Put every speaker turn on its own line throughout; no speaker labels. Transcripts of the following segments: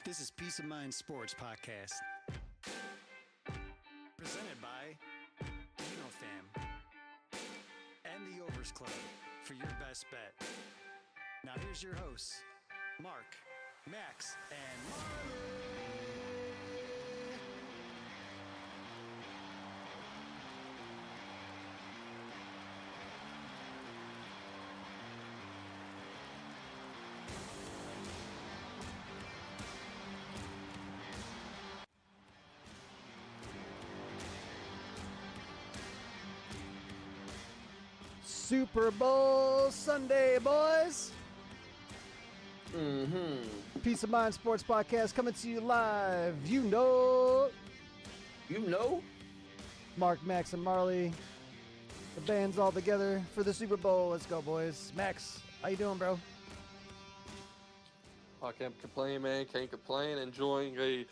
This is Peace of Mind Sports Podcast. Presented by UnoFam and the Overs Club for your best bet. Now here's your hosts, Mark, Max, and Marley.
Super Bowl Sunday, boys. Peace of Mind Sports Podcast coming to you live. You know, Mark, Max, and Marley. The band's all together for the Super Bowl. Let's go, boys. Max, how you doing, bro?
I can't complain, man. Can't complain. Enjoying a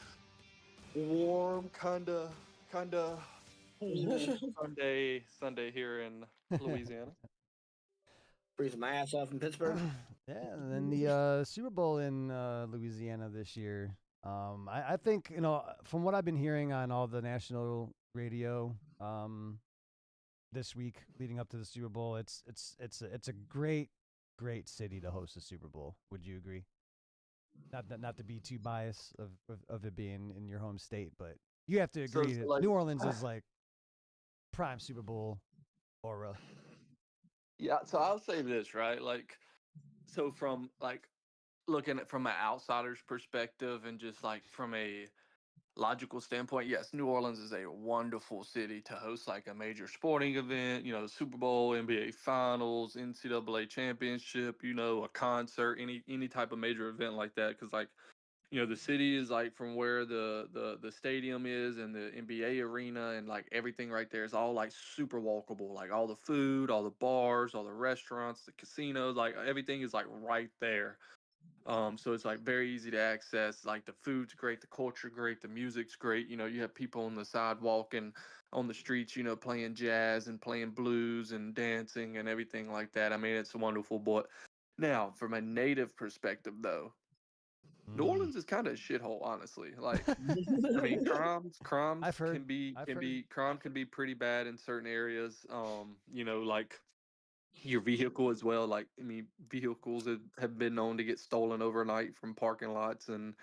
warm, kinda cool Sunday here in Louisiana.
Freezing my ass off in Pittsburgh.
Yeah, and then the Super Bowl in Louisiana this year. I think, from what I've been hearing on all the national radio this week leading up to the Super Bowl, it's a great city to host a Super Bowl. Would you agree? Not to be too biased of it being in your home state, but you have to agree that New Orleans is like prime Super Bowl aura.
Yeah, so I'll say this, right? So from looking at from an outsider's perspective and just like from a logical standpoint, yes, New Orleans is a wonderful city to host like a major sporting event, Super Bowl, NBA Finals, NCAA championship, a concert, any type of major event like that. Because the city is like from where the stadium is and the NBA arena and like everything right there is all like super walkable. Like all the food, all the bars, all the restaurants, the casinos, like everything is like right there. So it's like very easy to access. Like the food's great, the culture great, the music's great. You have people on the sidewalk and on the streets, playing jazz and playing blues and dancing and everything like that. I mean, it's wonderful. But now, from a native perspective, though, New Orleans is kind of a shithole, honestly. Like, I mean, crimes crime can be pretty bad in certain areas. Like your vehicle as well. Like, I mean, vehicles have been known to get stolen overnight from parking lots and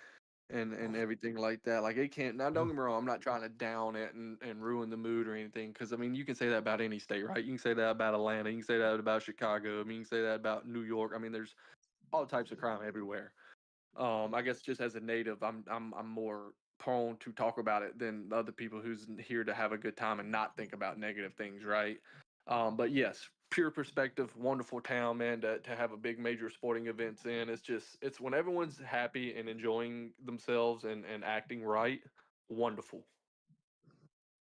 everything like that. Like, it can't. Now, don't get me wrong. I'm not trying to down it and ruin the mood or anything. Because I mean, you can say that about any state, right? You can say that about Atlanta. You can say that about Chicago. I mean, you can say that about New York. I mean, there's all types of crime everywhere. I guess just as a native, I'm more prone to talk about it than the other people who's here to have a good time and not think about negative things, right? But yes, pure perspective, wonderful town, man, to have a big major sporting events in. It's when everyone's happy and enjoying themselves and acting right, wonderful.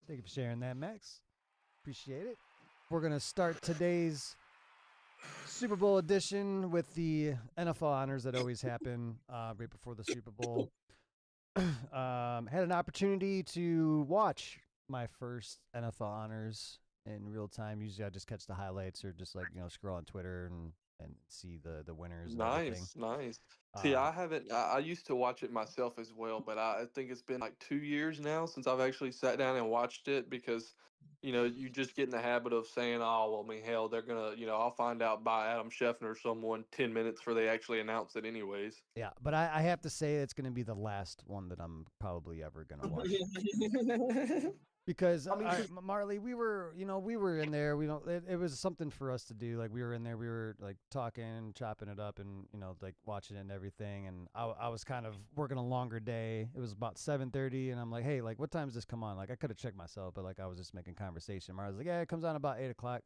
Thank you for sharing that, Max. Appreciate it. We're going to start today's Super Bowl edition with the NFL honors that always happen right before the Super Bowl. Had an opportunity to watch my first NFL honors in real time. Usually I just catch the highlights or just scroll on Twitter and see the winners and everything.
Nice. See, I haven't. I used to watch it myself as well, but I think it's been like 2 years now since I've actually sat down and watched it because you just get in the habit of saying, "Oh, well, I mean, hell, they're gonna, I'll find out by Adam Schefter or someone 10 minutes before they actually announce it, anyways."
Yeah, but I have to say it's going to be the last one that I'm probably ever going to watch. Because Marley, we were in there. It was something for us to do. Like we were in there, we were like talking, chopping it up, and like watching it and everything. And I was kind of working a longer day. It was about 7:30, and I'm like, hey, like what time does this come on? Like I could have checked myself, but like I was just making conversation. Marley's like, yeah, it comes on about 8:00.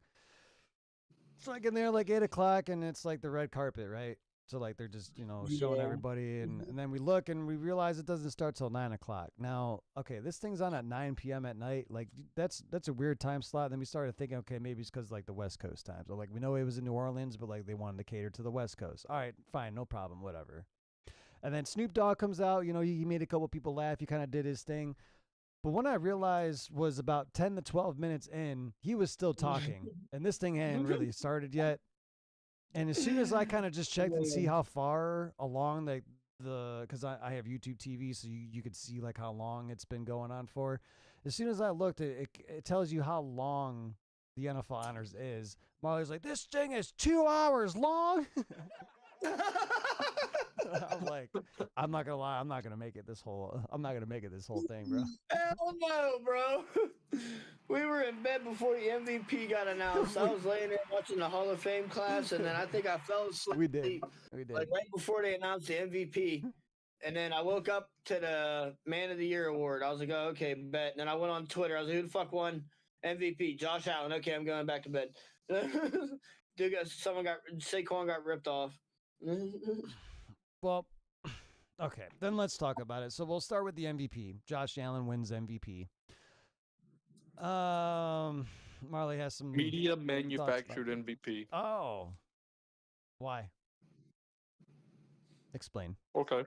It's like in there like 8:00, and it's like the red carpet, right? So like they're just showing everybody, and then we look and we realize it doesn't start till 9:00. Now, okay, this thing's on at 9 p.m. at night. Like that's a weird time slot. And then we started thinking, okay, maybe it's because like the West Coast time. So like we know it was in New Orleans, but like they wanted to cater to the West Coast. All right, fine, no problem, whatever. And then Snoop Dogg comes out. He made a couple people laugh. He kind of did his thing. But what I realized was about 10 to 12 minutes in, he was still talking, and this thing hadn't really started yet. And as soon as I kind of just checked and see how far along because I have YouTube TV, so you could see like how long it's been going on for. As soon as I looked, it tells you how long the NFL Honors is. Marley's like, this thing is 2 hours long. I'm like, I'm not gonna lie, I'm not gonna make it this whole thing, bro.
Hell no, bro. We were in bed before the MVP got announced. I was laying there watching the Hall of Fame class, and then I think I fell asleep.
We did.
Like right before they announced the MVP. And then I woke up to the Man of the Year award. I was like, oh, okay, bet. And then I went on Twitter. I was like, who the fuck won MVP? Josh Allen. Okay, I'm going back to bed. Saquon got ripped off.
Well, okay, then let's talk about it. So we'll start with the MVP. Josh Allen wins MVP. Marley has some
Media manufactured MVP.
Oh, why? Explain.
Okay.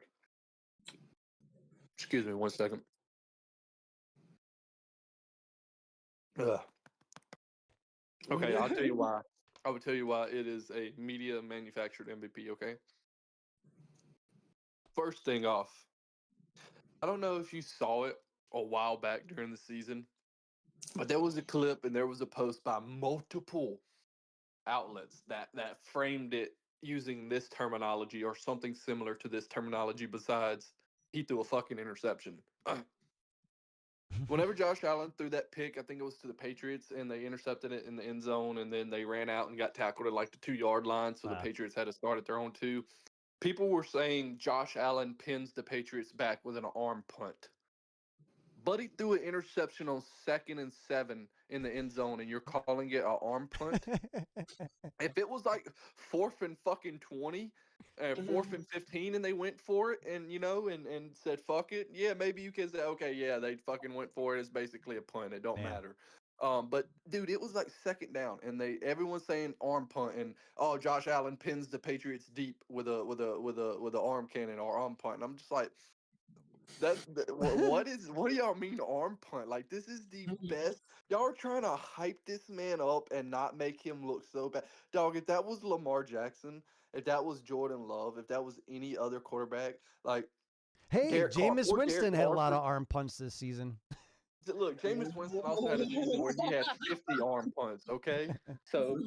Excuse me 1 second. Ugh. Okay, I'll tell you why. I will tell you why it is a media manufactured MVP, okay? First thing off, I don't know if you saw it a while back during the season, but there was a clip and there was a post by multiple outlets that framed it using this terminology or something similar to this terminology besides he threw a fucking interception. Whenever Josh Allen threw that pick, I think it was to the Patriots, and they intercepted it in the end zone, and then they ran out and got tackled at like the 2-yard line, so the Patriots had to start at their own 2. People were saying Josh Allen pins the Patriots back with an arm punt. Buddy threw an interception on 2nd and 7 in the end zone, and you're calling it an arm punt? If it was like 4th and fucking 20, 4th and 15, and they went for it, and and said fuck it, yeah, maybe you can say okay, yeah, they fucking went for it. It's basically a punt. It don't matter. But dude, it was like 2nd down, and everyone's saying arm punt, and oh, Josh Allen pins the Patriots deep with a arm cannon or arm punt. And I'm just like, what do y'all mean arm punt? Like, this is the best. Y'all are trying to hype this man up and not make him look so bad. Dog, if that was Lamar Jackson, if that was Jordan Love, if that was any other quarterback, like
hey, Jameis Winston had a lot of arm punts this season.
Look, Jameis Winston also had a season where he had 50 arm punts, okay? So,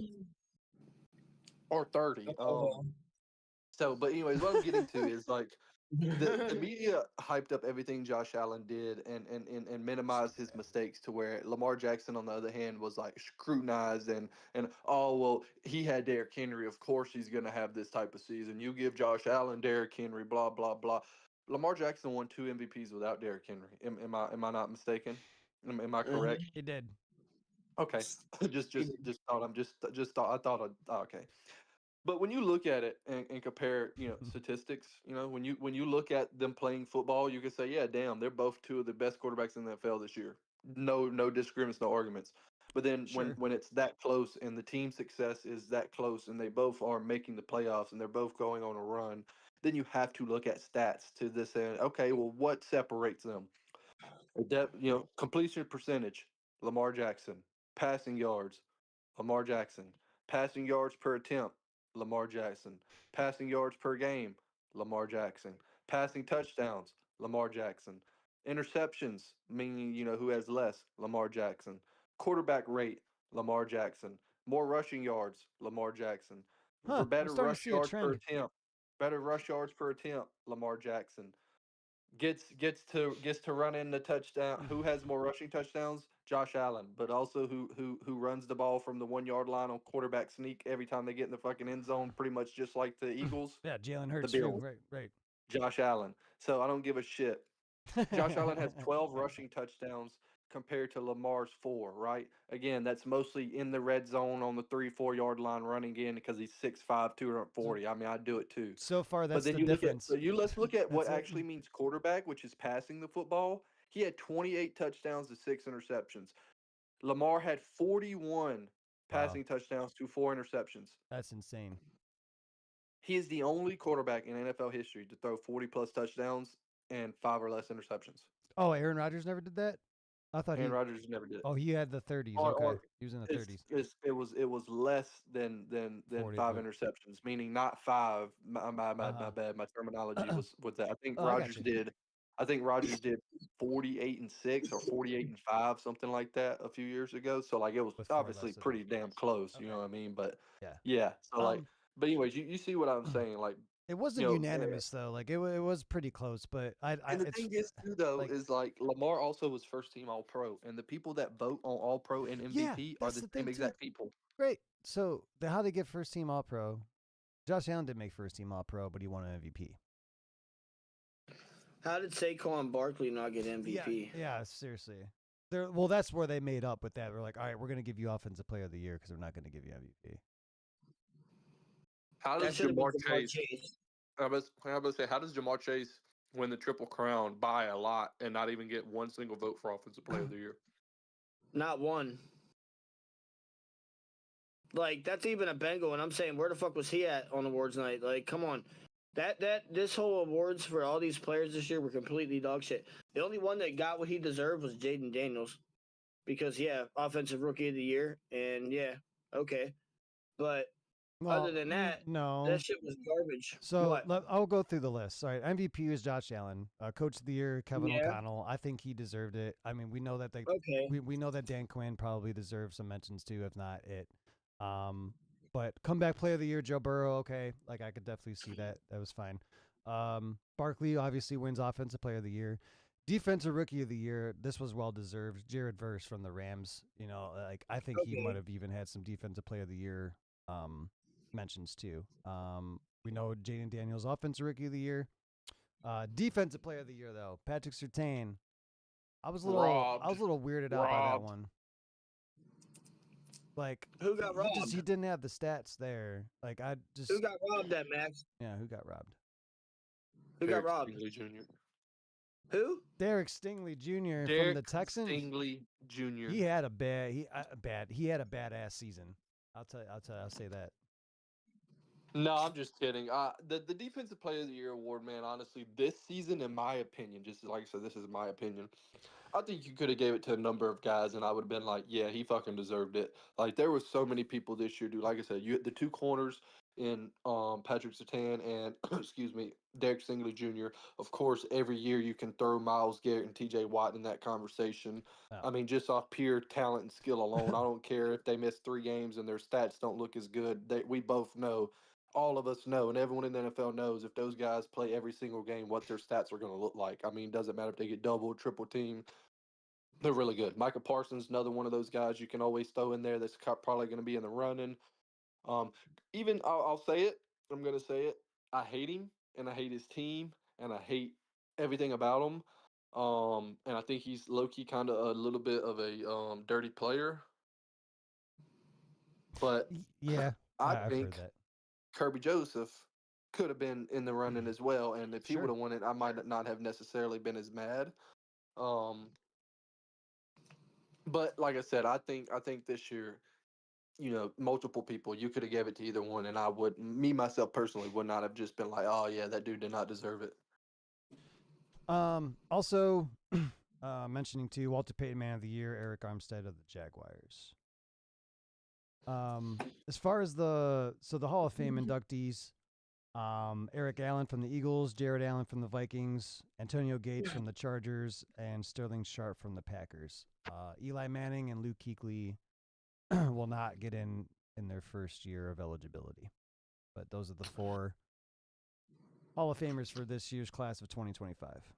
or 30. But anyways, what I'm getting to is like the media hyped up everything Josh Allen did and minimized his mistakes to where Lamar Jackson, on the other hand, was like scrutinized and oh, well, he had Derrick Henry. Of course he's going to have this type of season. You give Josh Allen Derrick Henry, blah, blah, blah. Lamar Jackson won 2 MVPs without Derrick Henry. Am I not mistaken? Am I correct?
He did.
Okay. just thought I thought okay. But when you look at it and compare, statistics, when you look at them playing football, you can say, yeah, damn, they're both 2 of the best quarterbacks in the NFL this year. No disagreements, no arguments. But then when it's that close and the team success is that close and they both are making the playoffs and they're both going on a run, then you have to look at stats to this end. Okay, well, what separates them? Completion percentage, Lamar Jackson. Passing yards, Lamar Jackson. Passing yards per attempt, Lamar Jackson. Passing yards per game, Lamar Jackson. Passing touchdowns, Lamar Jackson. Interceptions, meaning, who has less, Lamar Jackson. Quarterback rate, Lamar Jackson. More rushing yards, Lamar Jackson. For better rush yards per attempt. Better rush yards per attempt, Lamar Jackson. Gets to run in the touchdown. Who has more rushing touchdowns? Josh Allen. But also who runs the ball from the 1-yard line on quarterback sneak every time they get in the fucking end zone, pretty much just like the Eagles.
Yeah, Jalen Hurts. Right.
Josh Allen. So I don't give a shit. Josh Allen has 12 rushing touchdowns compared to Lamar's 4, right? Again, that's mostly in the red zone on the 3-4 yard line running in because he's 6'5", 240. I mean, I'd do it too.
So far, that's
the
difference.
Let's look at what actually means quarterback, which is passing the football. He had 28 touchdowns to 6 interceptions. Lamar had 41 passing touchdowns to 4 interceptions.
That's insane.
He is the only quarterback in NFL history to throw 40-plus touchdowns and 5 or less interceptions.
Oh, Aaron Rodgers never did that? I thought
Aaron Rodgers never did.
Oh, he had the 30s.
Or-
Okay,
or
he was in the
it's,
30s.
it was less than
40,
5
but-
interceptions, meaning not 5. My
Uh-huh.
bad. My terminology was that.
Oh, I got you.
I think Rodgers did 48-6 or 48-5, something like that, a few years ago. So like it was
With 4
obviously
less of
pretty damn close. You
Okay.
know what I mean? But
Yeah.
yeah. So like,
Um,
but anyways, you see what I'm saying? Like,
It wasn't
you know,
unanimous though. Like it was pretty close, but
and the
it's
thing is too though
like
is like Lamar also was first team All Pro, and the people that vote on All Pro and
yeah,
MVP are
that's
the
the
same
thing too.
exact people.
Great. So how they get first team All Pro? Josh Allen didn't make first team All Pro, but he won an MVP.
How did Saquon Barkley not get MVP?
Yeah, seriously. Well, that's where they made up with that. We're like, all right, we're gonna give you Offensive Player of the Year because we're not gonna give you MVP.
How
That
does
should have been
Jamar Chase? I was about to say, how does Jamar Chase win the Triple Crown by a lot and not even get one single vote for Offensive Player of the Year?
Not one. Like that's even a Bengal, and I'm saying, where the fuck was he at on awards night? Like, come on. This whole awards for all these players this year were completely dog shit. The only one that got what he deserved was Jaden Daniels, because offensive rookie of the year, and okay, but
Well,
other than that,
no.
that shit was garbage.
So
What?
I'll go through the list. All right, MVP was Josh Allen. Coach of the Year, Kevin
Yeah.
O'Connell. I think he deserved it. I mean, we know that
Okay.
we know that Dan Quinn probably deserves some mentions too, if not it. But comeback player of the year, Joe Burrow. Okay, like I could definitely see that. That was fine. Barkley obviously wins offensive player of the year. Defensive rookie of the year. This was well deserved. Jared Verse from the Rams. You know, like I think he
Okay.
might have even had some defensive player of the year mentions too. We know Jaden Daniels offensive rookie of the year. Defensive player of the year though, Patrick Surtain. I was a little weirded out by that one. Like
Who got robbed?
He didn't have the stats there. Like I just
Who got robbed at Max?
Yeah, who got robbed?
Who got robbed?
Stingley Jr.
Who?
Derek Stingley Jr. from the Texans.
Stingley Jr.
He had a badass season. I'll say that.
No, I'm just kidding. The defensive player of the year award, man. Honestly, this season, in my opinion, just like I said, this is my opinion. I think you could have gave it to a number of guys, and I would have been like, yeah, he fucking deserved it. Like there was so many people this year, dude. Like I said, you had the two corners in Patrick Surtain and excuse me, Derek Stingley Jr. Of course, every year you can throw Myles Garrett and T.J. Watt in that conversation.
Oh.
I mean, just off pure talent and skill alone. I don't care if they miss 3 games and their stats don't look as good. We both know. All of us know, and everyone in the NFL knows, if those guys play every single game, what their stats are going to look like. I mean, it doesn't matter if they get double, triple team. They're really good. Micah Parsons, another one of those guys you can always throw in there that's probably going to be in the running. Even I'll say it. I'm going to say it. I hate him, and I hate his team, and I hate everything about him. And I think he's low-key kind of a little bit of a dirty player. But
yeah,
I've
think
heard that. Kirby Joseph could have been in the running as well, and if he would have won it, I might not have necessarily been as mad. But like I said, I think this year, you know, multiple people, you could have gave it to either one, and I would, me myself personally, would not have just been like, oh yeah, that dude did not deserve it.
Also, mentioning too, Walter Payton Man of the Year, Eric Armstead of the Jaguars. As far as the Hall of Fame inductees, Eric Allen from the Eagles, Jared Allen from the Vikings, Antonio Gates from the Chargers, and Sterling Sharp from the Packers. Eli Manning and Luke Kuechly will not get in their first year of eligibility. But those are the 4 Hall of Famers for this year's class of 2025.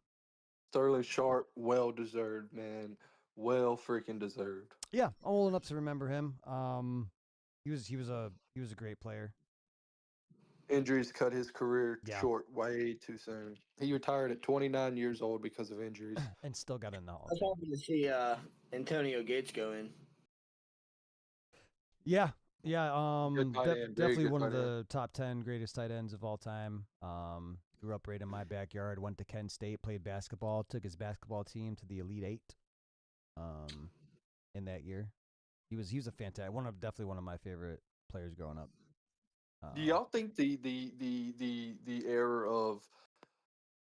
Sterling
Sharp, well deserved, man. Well freaking deserved.
Yeah, I'm old enough to remember him. He was a great player.
Injuries cut his career short way too soon. He retired at 29 years old because of injuries,
and still got in the Hall.
I was hoping to see Antonio Gates go in.
Yeah. Definitely one of the top 10 greatest tight ends of all time. Grew up right in my backyard. Went to Kent State, played basketball, took his basketball team to the Elite 8. In that year, he was a fantastic definitely one of my favorite players growing up.
Do y'all think the era of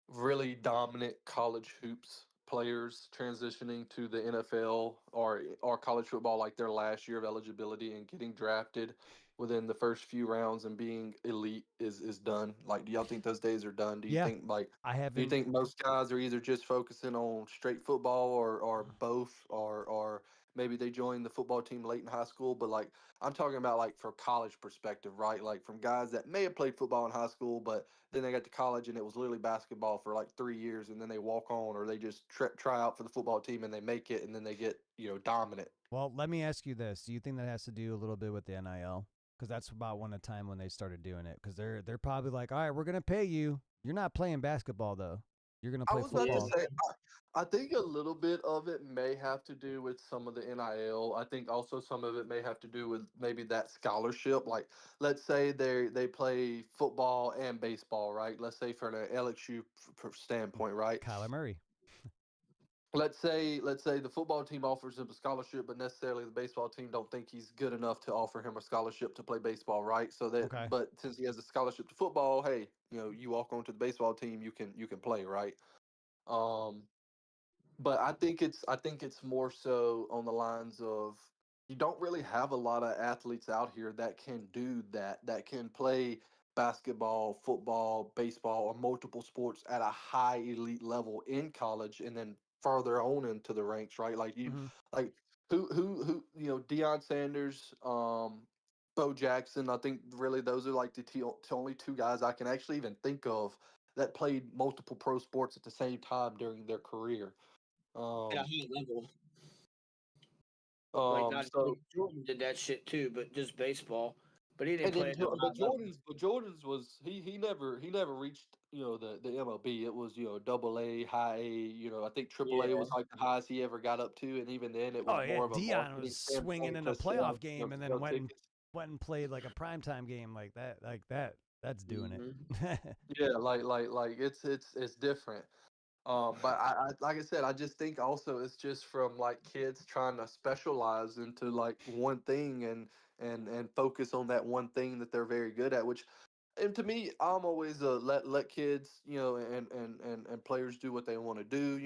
really dominant college hoops players transitioning to the NFL or college football like their last year of eligibility and getting drafted within the first few rounds and being elite is done? Like, do y'all think those days are done? Do you
Yeah,
think like
I
do you
haven't.
think most guys are either just focusing on straight football or both or maybe they join the football team late in high school, but like I'm talking about like for college perspective, right? Like from guys that may have played football in high school, but then they got to college and it was literally basketball for like 3 years, and then they walk on, or they just try out for the football team and they make it, and then they get dominant.
Well, let me ask you this: do you think that has to do a little bit with the NIL? Because that's about the time when they started doing it. Because they're probably like, all right, we're gonna pay you. You're not playing basketball though. You're gonna
I
play
was about to
football.
say, I think a little bit of it may have to do with some of the NIL. I think also some of it may have to do with maybe that scholarship. Like, let's say they play football and baseball, right? Let's say for an LXU standpoint, right?
Kyler Murray.
Let's say the football team offers him a scholarship, but necessarily the baseball team don't think he's good enough to offer him a scholarship to play baseball, right? So that,
Okay.
but since he has a scholarship to football, hey, you walk onto the baseball team, you can play, right? Um, but I think it's more so on the lines of you don't really have a lot of athletes out here that can do that can play basketball, football, baseball, or multiple sports at a high elite level in college and then further on into the ranks, right? Like you
Mm-hmm.
like who Deion Sanders, Bo Jackson. I think really those are like the only two guys I can actually even think of that played multiple pro sports at the same time during their career.
At a
Um,
high level. Like not
so
like Jordan did that shit too, but just baseball. But he didn't
and
play
then
at no high
But
level.
Jordan's was he never reached the MLB. It was double A, high A. I think triple A
Yeah.
was like the highest he ever got up to, and even then it was
Oh yeah,
more of a
Dion was
marketing
swinging
standpoint
in a
to
playoff
sell
game and then
sell
went and
tickets.
played like a primetime game like that. That's doing
Mhm.
it.
Yeah, like it's different. But I like I said, I just think also it's just from like kids trying to specialize into like one thing and focus on that one thing that they're very good at. Which, and to me, I'm always let kids and players do what they want to do.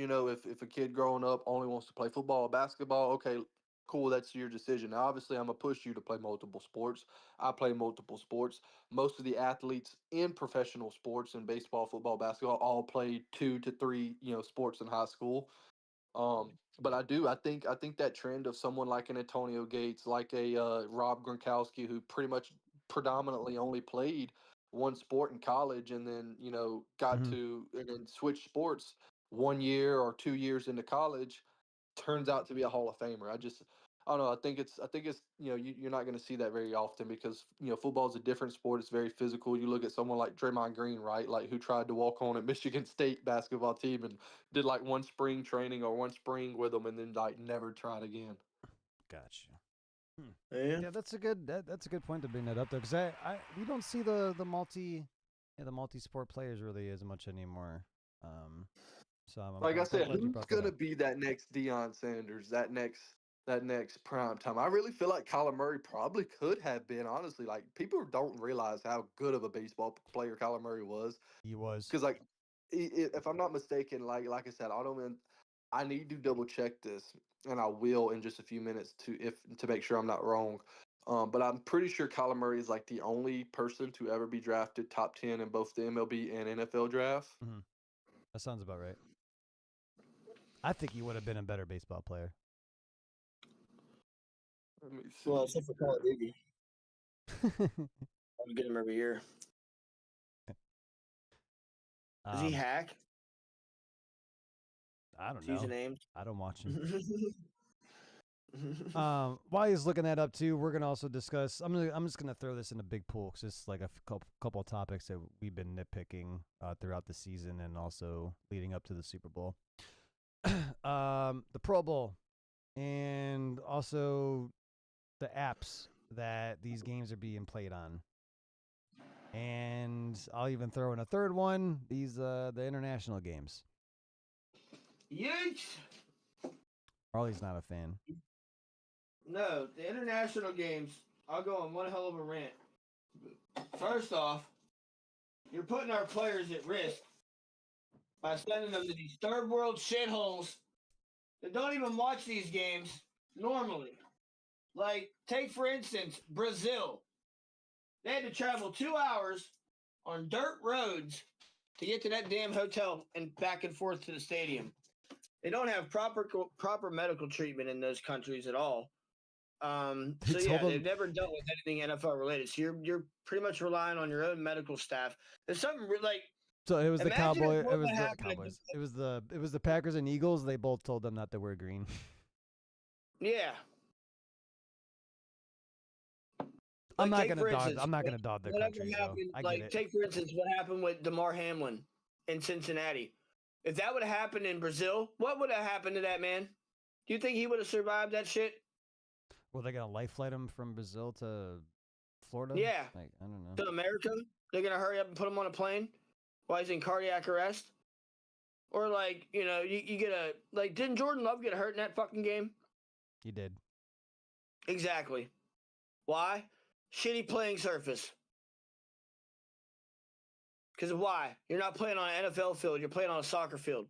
If a kid growing up only wants to play football or basketball, okay, cool, that's your decision. Now, obviously, I'm gonna push you to play multiple sports. I play multiple sports. Most of the athletes in professional sports in baseball, football, basketball all play 2 to 3 sports in high school. But I think that trend of someone like an Antonio Gates, like a Rob Gronkowski, who pretty much predominantly only played one sport in college, and then got
Mhm.
to and then switched sports 1 year or 2 years into college, turns out to be a Hall of Famer. I don't know. I think it's you're not going to see that very often because football is a different sport. It's very physical. You look at someone like Draymond Green, right? Like who tried to walk on at Michigan State basketball team and did like one spring training or one spring with them, and then like never tried again.
Gotcha. Hmm.
Yeah.
Yeah, that's a good point to bring that up though, because we don't see the multi sport players really as much anymore. So
Like I said,
glad you
who's
brought that
gonna
up.
be that next Deion Sanders? That next prime time. I really feel like Kyler Murray probably could have been. Honestly, like people don't realize how good of a baseball player Kyler Murray was.
He was.
Because like, if I'm not mistaken, like I said, I need to double check this, and I will in just a few minutes to make sure I'm not wrong. But I'm pretty sure Kyler Murray is like the only person to ever be drafted top 10 in both the MLB and NFL draft.
Mhm. That sounds about right. I think he would have been a better baseball player.
Let me
Well,
see.
except for Call of Duty. I get him every year. Does he
um,
hack?
I don't know.
Usernames.
I don't watch him. While he's looking that up too, we're gonna also discuss. I'm just gonna throw this in a big pool because it's like a couple of topics that we've been nitpicking throughout the season and also leading up to the Super Bowl, the Pro Bowl, and also the apps that these games are being played on. And I'll even throw in a third one: the international games.
Yikes!
Marley's not a fan.
No, the international games. I'll go on one hell of a rant. First off, you're putting our players at risk by sending them to these third world shitholes that don't even watch these games normally. Like, take for instance, Brazil. They had to travel 2 hours on dirt roads to get to that damn hotel and back and forth to the stadium. They don't have proper medical treatment in those countries at all.
They
So
told
yeah,
them-
they've never dealt with anything NFL related. So you're pretty much relying on your own medical staff. There's something like
So it was the
Imagine if
Cowboy.
what
It was
would
the
happen if
Cowboys. It was the Packers and Eagles. They both told them not to wear green.
yeah.
I'm
Like,
not
take
gonna
for
dog.
instance,
I'm not gonna dog the
whatever
countries though.
happened,
I
like
get it.
take for instance what happened with DeMar Hamlin in Cincinnati. If that would have happened in Brazil, what would have happened to that man? Do you think he would have survived that shit?
Were they gonna life flight him from Brazil to Florida?
Yeah.
Like I don't know.
To America? They're gonna hurry up and put him on a plane while he's in cardiac arrest? Or like, you get a like didn't Jordan Love get hurt in that fucking game?
He did.
Exactly. Why? Shitty playing surface. Because why? You're not playing on an NFL field, you're playing on a soccer field.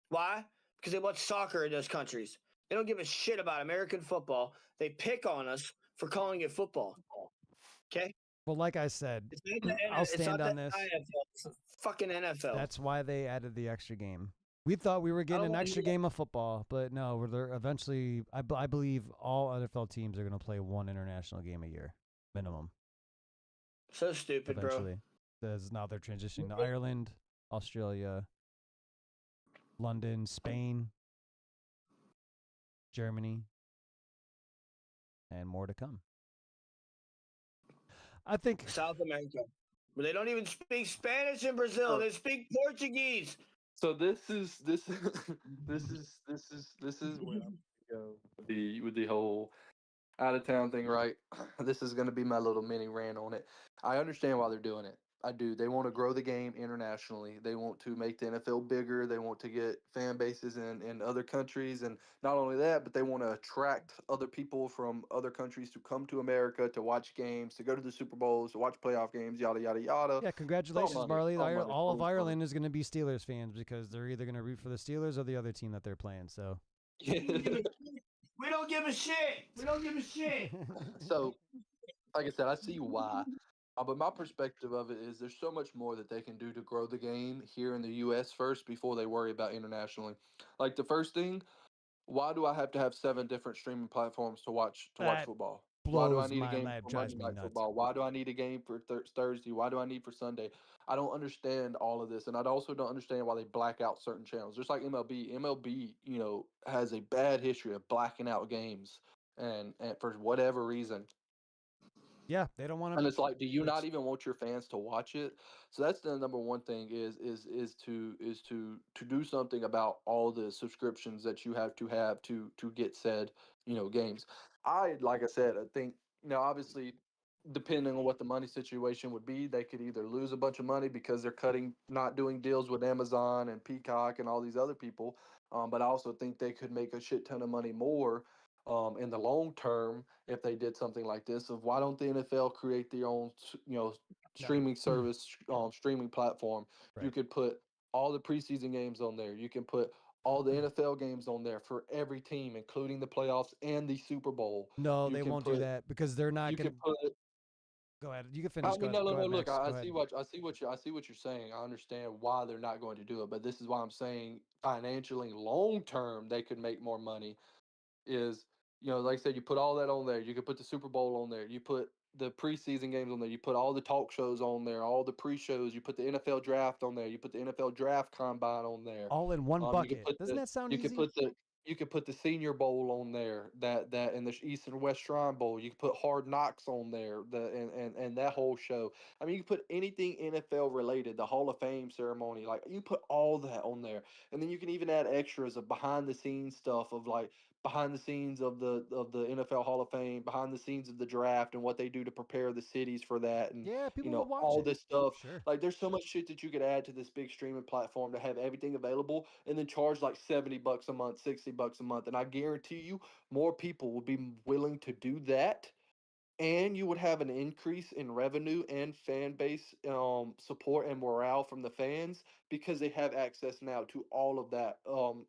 Why? Because they watch soccer in those countries. They don't give a shit about American football. They pick on us for calling it football. Okay?
Well, like I said,
It's not the,
I'll
it's
stand
not
on
the
this.
IFL. It's the fucking NFL.
That's why they added the extra game. We thought we were getting
don't
an
wanna
extra
hear that.
game of football, but no, they're eventually. I believe all NFL teams are going to play one international game a year, minimum.
So stupid,
Eventually, because now they're transitioning to Ireland, Australia, London, Spain, Germany, and more to come. I think
bro. South America. But they don't even speak Spanish in Brazil.
Oh.
They speak Portuguese.
So this is this is where I'm gonna go with the whole out of town thing, right? This is going to be my little mini rant on it. I understand why they're doing it. I do. They want to grow the game internationally. They want to make the NFL bigger. They want to get fan bases in other countries. And not only that, but they want to attract other people from other countries to come to America to watch games, to go to the Super Bowls, to watch playoff games, yada, yada, yada.
yeah, congratulations,
money.
Marley.
It's all money.
All of
It's all money.
Ireland is going to be Steelers fans because they're either going to root for the Steelers or the other team that they're playing. So
We don't give a shit. We don't give a shit.
So, like I said, I see why. But my perspective of it is there's so much more that they can do to grow the game here in the U.S. first before they worry about internationally. Like the first thing, why do I have to have 7 different streaming platforms to watch
That
football? Why do I
blows
need a
my
game
mind,
for
drives
Monday
me
Night
nuts.
Football? Why do I need a game for Thursday? Why do I need for Sunday? I don't understand all of this, and I also don't understand why they black out certain channels. Just like MLB, has a bad history of blacking out games, and for whatever reason.
Yeah, they don't want
And
to.
it's like, do you not even want your fans to watch it? So that's the number one thing is to do something about all the subscriptions that you have to get said, games. Like I said, I think, obviously depending on what the money situation would be, they could either lose a bunch of money because they're not doing deals with Amazon and Peacock and all these other people. But I also think they could make a shit ton of money more in the long term if they did something like this. Of why don't the NFL create their own, streaming service, streaming platform? You
Right.
could put all the preseason games on there. You can put all the NFL games on there for every team, including the playoffs and the Super Bowl.
No,
You
they
can
won't do
put-
that because they're not
You
going to.
can put.
Go ahead. You can finish.
I
Go
mean,
ahead.
no.
Go ahead,
Look,
Max. Go
I
ahead.
see what you're saying. I understand why they're not going to do it, but this is why I'm saying financially, long term, they could make more money. Is like I said, you put all that on there. You could put the Super Bowl on there. You put the preseason games on there. You put all the talk shows on there, all the pre-shows. You put the NFL draft on there. You put the NFL draft combine on there.
All in one
You could
bucket.
put
Doesn't that sound
you
easy?
could put the you could put the Senior Bowl on there, that and the East and West Shrine Bowl. You could put Hard Knocks on there, and that whole show. I mean, you could put anything NFL related, the Hall of Fame ceremony, like you put all that on there, and then you can even add extras of behind the scenes stuff of like behind the scenes of the NFL Hall of Fame, behind the scenes of the draft and what they do to prepare the cities for that, and
Yeah, people will watch
all
it.
this stuff.
Sure.
Like there's so much shit that you could add to this big streaming platform to have everything available and then charge like $70 a month, $60 a month. And I guarantee you more people will be willing to do that and you would have an increase in revenue and fan base support and morale from the fans because they have access now to all of that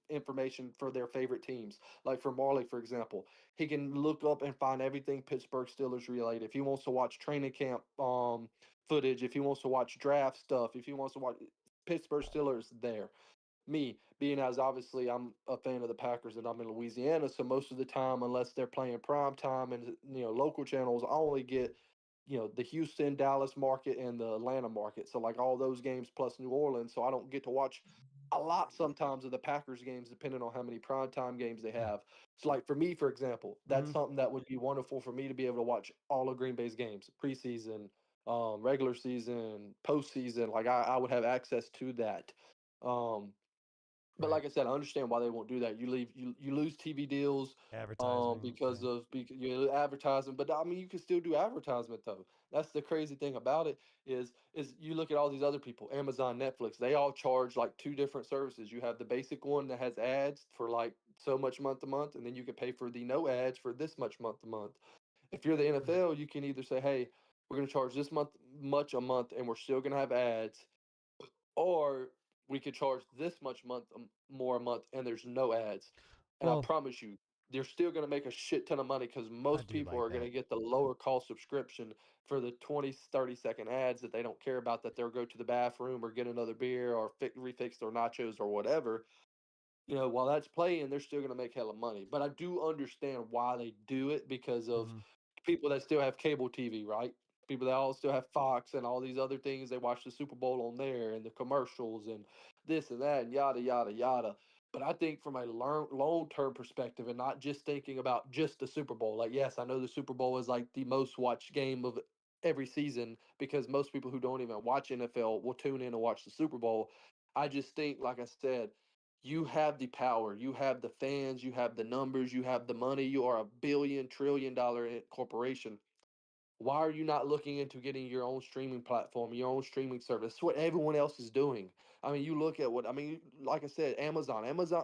information for their favorite teams. Like for Marley, for example, he can look up and find everything Pittsburgh Steelers related. If he wants to watch training camp footage, if he wants to watch draft stuff, if he wants to watch Pittsburgh Steelers, there. Me being as obviously I'm a fan of the Packers and I'm in Louisiana, so most of the time, unless they're playing prime time and local channels, I only get the Houston, Dallas market and the Atlanta market. So like all those games plus New Orleans. So I don't get to watch a lot sometimes of the Packers games depending on how many prime time games they have. So like for me, for example, that's something that would be wonderful for me to be able to watch all of Green Bay's games, preseason, regular season, postseason. Like I would have access to that. But
Right.
like I said, I understand why they won't do that. You lose TV deals
Advertising.
because advertisement. But I mean, you can still do advertisement though. That's the crazy thing about it is you look at all these other people, Amazon, Netflix, they all charge like two different services. You have the basic one that has ads for like so much month to month, and then you can pay for the no ads for this much month to month. If you're the NFL, you can either say, hey, we're gonna charge this much a month, and we're still gonna have ads, or we could charge this much more a month and there's no ads. And I
Well,
promise you, they're still going to make a shit ton of money because
I
most
do
people
like
are going to
that.
get the lower cost subscription for the 20-30 second ads that they don't care about, that they'll go to the bathroom or get another beer or refix their nachos or whatever. While that's playing, they're still going to make hella money. But I do understand why they do it because of
Mhm.
people that still have cable TV, right? People that all still have Fox and all these other things. They watch the Super Bowl on there and the commercials and this and that and yada, yada, yada. But I think from a long term perspective and not just thinking about just the Super Bowl, like, yes, I know the Super Bowl is like the most watched game of every season because most people who don't even watch NFL will tune in and watch the Super Bowl. I just think, like I said, you have the power, you have the fans, you have the numbers, you have the money, you are a billion-trillion-dollar corporation. Why are you not looking into getting your own streaming platform, your own streaming service? It's what everyone else is doing. I mean, you look at like I said, Amazon,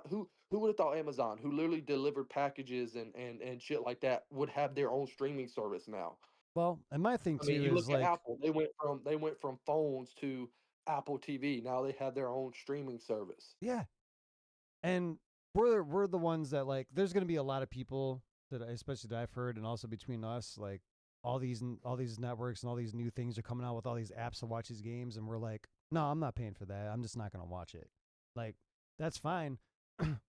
who would have thought Amazon, who literally delivered packages and shit like that, would have their own streaming service now?
Well, and my thing
I mean,
too
you
is
look at
like,
Apple, they went from phones to Apple TV. Now they have their own streaming service.
yeah, and we're the ones that like. There's gonna be a lot of people especially that I've heard, and also between us, like all these networks and all these new things are coming out with all these apps to watch these games, and we're like, no, I'm not paying for that. I'm just not gonna watch it. Like that's fine,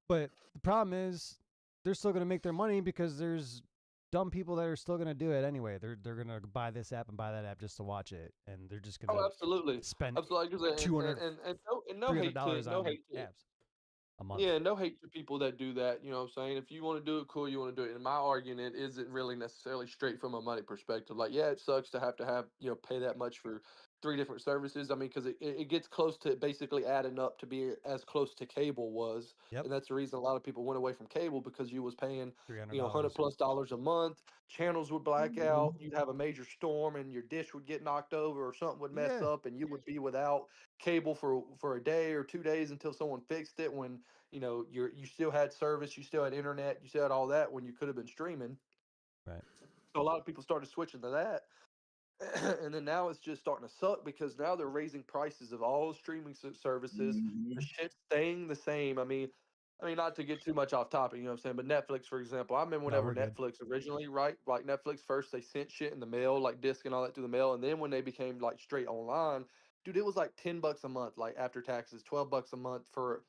but the problem is they're still gonna make their money because there's dumb people that are still gonna do it anyway. They're gonna buy this app and buy that app just to watch it, and they're just
Oh,
gonna
absolutely,
spend
absolutely. 'Cause
$200,
no hate to
$300
no
on
hate to
apps a month.
yeah, no hate to people that do that. You know what I'm saying? If you want to do it, cool, you want to do it. And my argument isn't really necessarily straight from a money perspective. Like, yeah, it sucks to have, pay that much for three different services. I mean, because it gets close to basically adding up to be as close to cable was.
Yep,
And that's the reason a lot of people went away from cable because you was paying,
$300.
$100+ a month. Channels would black out. You'd have a major storm and your dish would get knocked over or something would mess
Yeah,
up and you would be without cable for a day or 2 days until someone fixed it when you still had service, you still had internet, you still had all that when you could have been streaming.
right.
So a lot of people started switching to that. And then now it's just starting to suck because now they're raising prices of all streaming services. The
Mhm.
shit's staying the same. I mean, not to get too much off topic, you know what I'm saying? But Netflix, for example, I remember
No,
whenever
we're good.
Netflix originally, right? Like Netflix first, they sent shit in the mail, like disc and all that through the mail, and then when they became like straight online, dude, it was like $10 a month, like after taxes, $12 a month for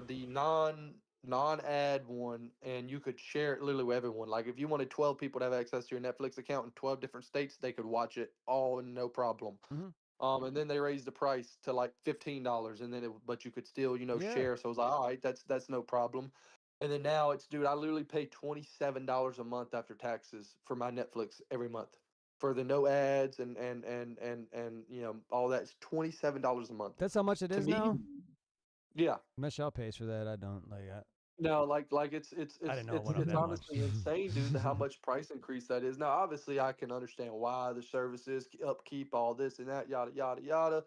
the non ad one, and you could share it literally with everyone. Like if you wanted 12 people to have access to your Netflix account in 12 different states, they could watch it all no problem.
Hmm.
And then they raised the price to like $15, and then but you could still,
Yeah.
share. So I was like, all right, that's no problem. And then now it's, dude, I literally pay $27 a month after taxes for my Netflix every month for the no ads and all that. It's $27 a month.
That's how much it
To
is
me,
now?
yeah.
Michelle pays for that. I don't. Like,
No, like it's
I
it's
didn't know it
it's
went up
it's
that much.
honestly insane, dude, how much price increase that is. Now, obviously, I can understand why the services upkeep, all this and that, yada yada yada.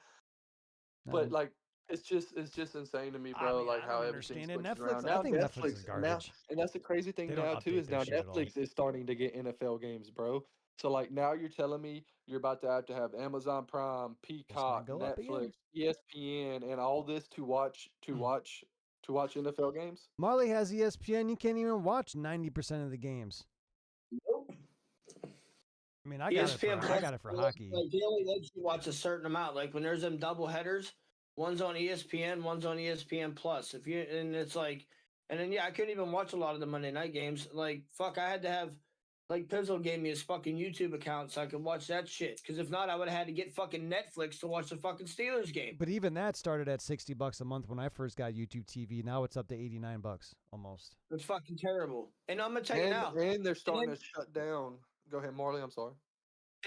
But
No,
like, it's just insane to me,
I
bro.
mean,
Like
I
how
don't
everything
understand it.
switches
Netflix,
around
I
now.
think Netflix is
Netflix now,
garbage.
and that's the crazy
They
thing
don't
now too
update
is
their
now
shit at all.
Netflix is starting to get NFL games, bro. So like now you're telling me you're about to have Amazon Prime,
It's gonna
Peacock,
go up again.
Netflix, ESPN, and all this to watch NFL games?
Marley has ESPN. You can't even watch 90% of the games.
Nope.
I mean, I got it for hockey.
Like they only let you watch a certain amount. Like when there's them double headers, one's on ESPN, one's on ESPN Plus. If you and it's like, and then yeah, I couldn't even watch a lot of the Monday night games. Like fuck, I had to have like Pizzle gave me his fucking YouTube account so I could watch that shit. Because if not, I would have had to get fucking Netflix to watch the fucking Steelers game.
But even that started at $60 a month when I first got YouTube TV. Now it's up to $89 almost.
It's fucking terrible. And I'm gonna tell you now.
And they're starting to shut down. Go ahead, Marley. I'm sorry.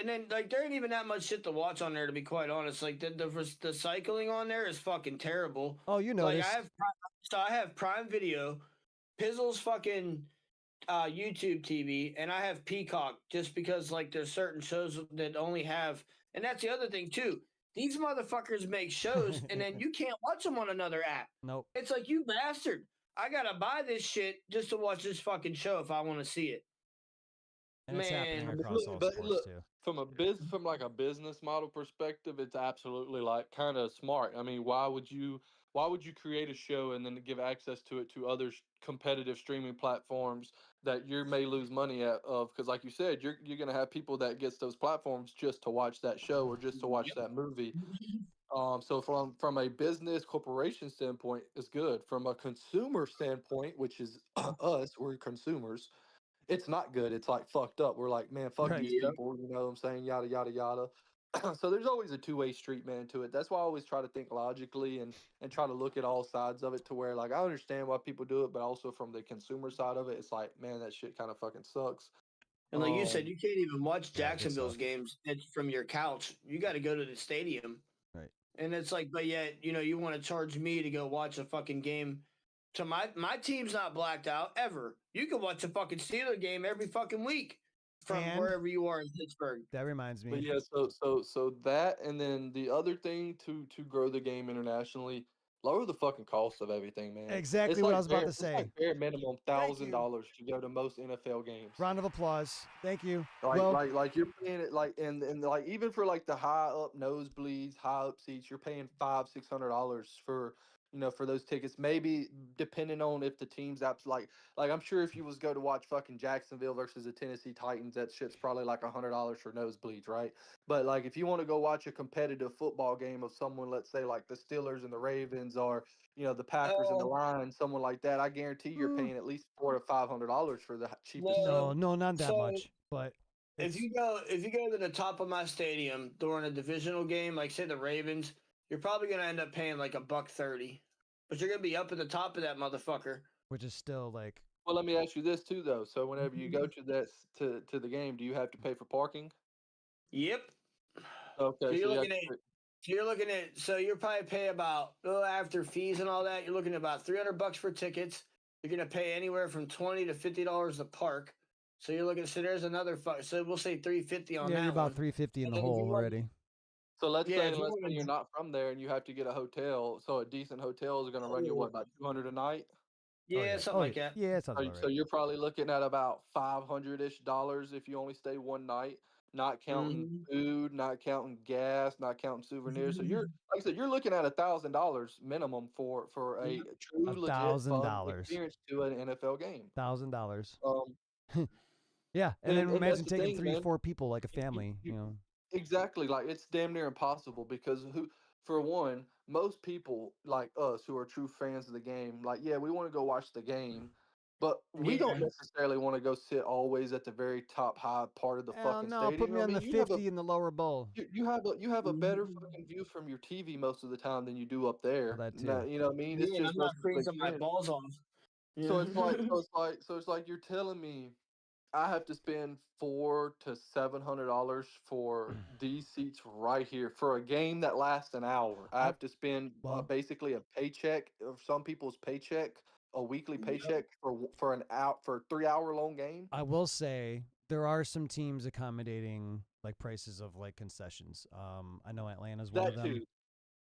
And then, like, there ain't even that much shit to watch on there, to be quite honest. Like, the cycling on there is fucking terrible.
Oh, you know
Like,
this.
I have Prime Video, Pizzle's fucking YouTube TV, and I have Peacock just because, like, there's certain shows that only have. And that's the other thing, too. These motherfuckers make shows, and then you can't watch them on another app.
Nope.
It's like, you bastard. I gotta buy this shit just to watch this fucking show if I want to see it.
And it's happening
Man,
across all sports too.
From like a business model perspective, it's absolutely like kind of smart. I mean, why would you create a show and then give access to it to other competitive streaming platforms that you may lose money of? Because like you said, you're gonna have people that gets those platforms just to watch that show or just to watch that movie. So from a business corporation standpoint, it's good. From a consumer standpoint, which is us, we're consumers, it's not good. It's like fucked up. We're like, man, fuck
Right.
these people. You know what I'm saying? Yada yada yada. So there's always a two-way street, man, to it. That's why I always try to think logically and try to look at all sides of it to where like I understand why people do it, but also from the consumer side of it, it's like, man, that shit kind of fucking sucks.
and like you said, you can't even watch
yeah, good
Jacksonville's
stuff.
games from your couch. You got to go to the stadium.
Right.
And it's like, but yet, you want to charge me to go watch a fucking game. To my team's not blacked out ever. You can watch a fucking Steeler game every fucking week from
And-
wherever you are in Pittsburgh.
That reminds
But
me.
yeah, so that, and then the other thing to grow the game internationally, lower the fucking cost of everything, man.
Exactly
It's
what
like
I was about to
it's
say.
like bare minimum
Thank you.
$1,000 to go to most NFL games.
Round of applause. Thank you.
Like,
well,
like you're paying it like and like even for like the high up nosebleeds, high up seats, you're paying $500-$600 for for those tickets. Maybe depending on if the team's like I'm sure if you was go to watch fucking Jacksonville versus the Tennessee Titans, that shit's probably like $100 for nosebleeds, right? But like if you want to go watch a competitive football game of someone, let's say like the Steelers and the Ravens, or the Packers and the Lions, someone like that, I guarantee you're paying at least $400 to $500 for the cheapest.
no, not that
So,
much. But
if you go to the top of my stadium during a divisional game, like say the Ravens, you're probably gonna end up paying like $130, but you're gonna be up at the top of that motherfucker.
which is still like
Well, let me ask you this too, though. So whenever you go to to the game, do you have to pay for parking?
Yep.
Okay,
So
so
you're
you have
looking
to
at so you'll probably pay about after fees and all that, you're looking at about $300 for tickets. You're gonna pay anywhere from $20 to $50 a park. So you're looking. So there's another. So we'll say $350 on that.
you're about
one.
$350 in
And
the
then if you
hole
want-
already.
So let's
Yeah,
say
if you wanna-
you're not from there and you have to get a hotel. So a decent hotel is going to run you what, about 200 a night?
Yeah, something like that.
Yeah, it sounds about
So
right.
you're probably looking at about $500-ish if you only stay one night, not counting
Mhm.
food, not counting gas, not counting souvenirs. So you're like I said, you're looking at $1,000 minimum for a true legit fun
$1,000.
experience to an NFL game.
$1,000.
Um,
Yeah, and then
and that's
imagine
the
taking
thing,
3
man.
4 people like a
You-
family.
you- Exactly, like it's damn near impossible because for one, most people like us who are true fans of the game, like yeah, we want to go watch the game, but we don't
Yeah.
necessarily want to go sit always at the very top high part of the
Hell
fucking
no,
stadium.
put me
I
on the
mean, you have
50 in the lower bowl.
you have a better
Mhm.
fucking view from your TV most of the time than you do up there.
that
Now,
too.
you know what I mean? It's
Yeah, and
just
I'm not
most people
freezing my
can't.
balls off.
So
Yeah.
it's like you're telling me I have to spend $400 to $700 for these seats right here for a game that lasts an hour. I have to spend basically a paycheck of some people's paycheck, a weekly paycheck for an out for a 3 hour long game.
I will say there are some teams accommodating like prices of like concessions. I know Atlanta's one of
That
them.
too.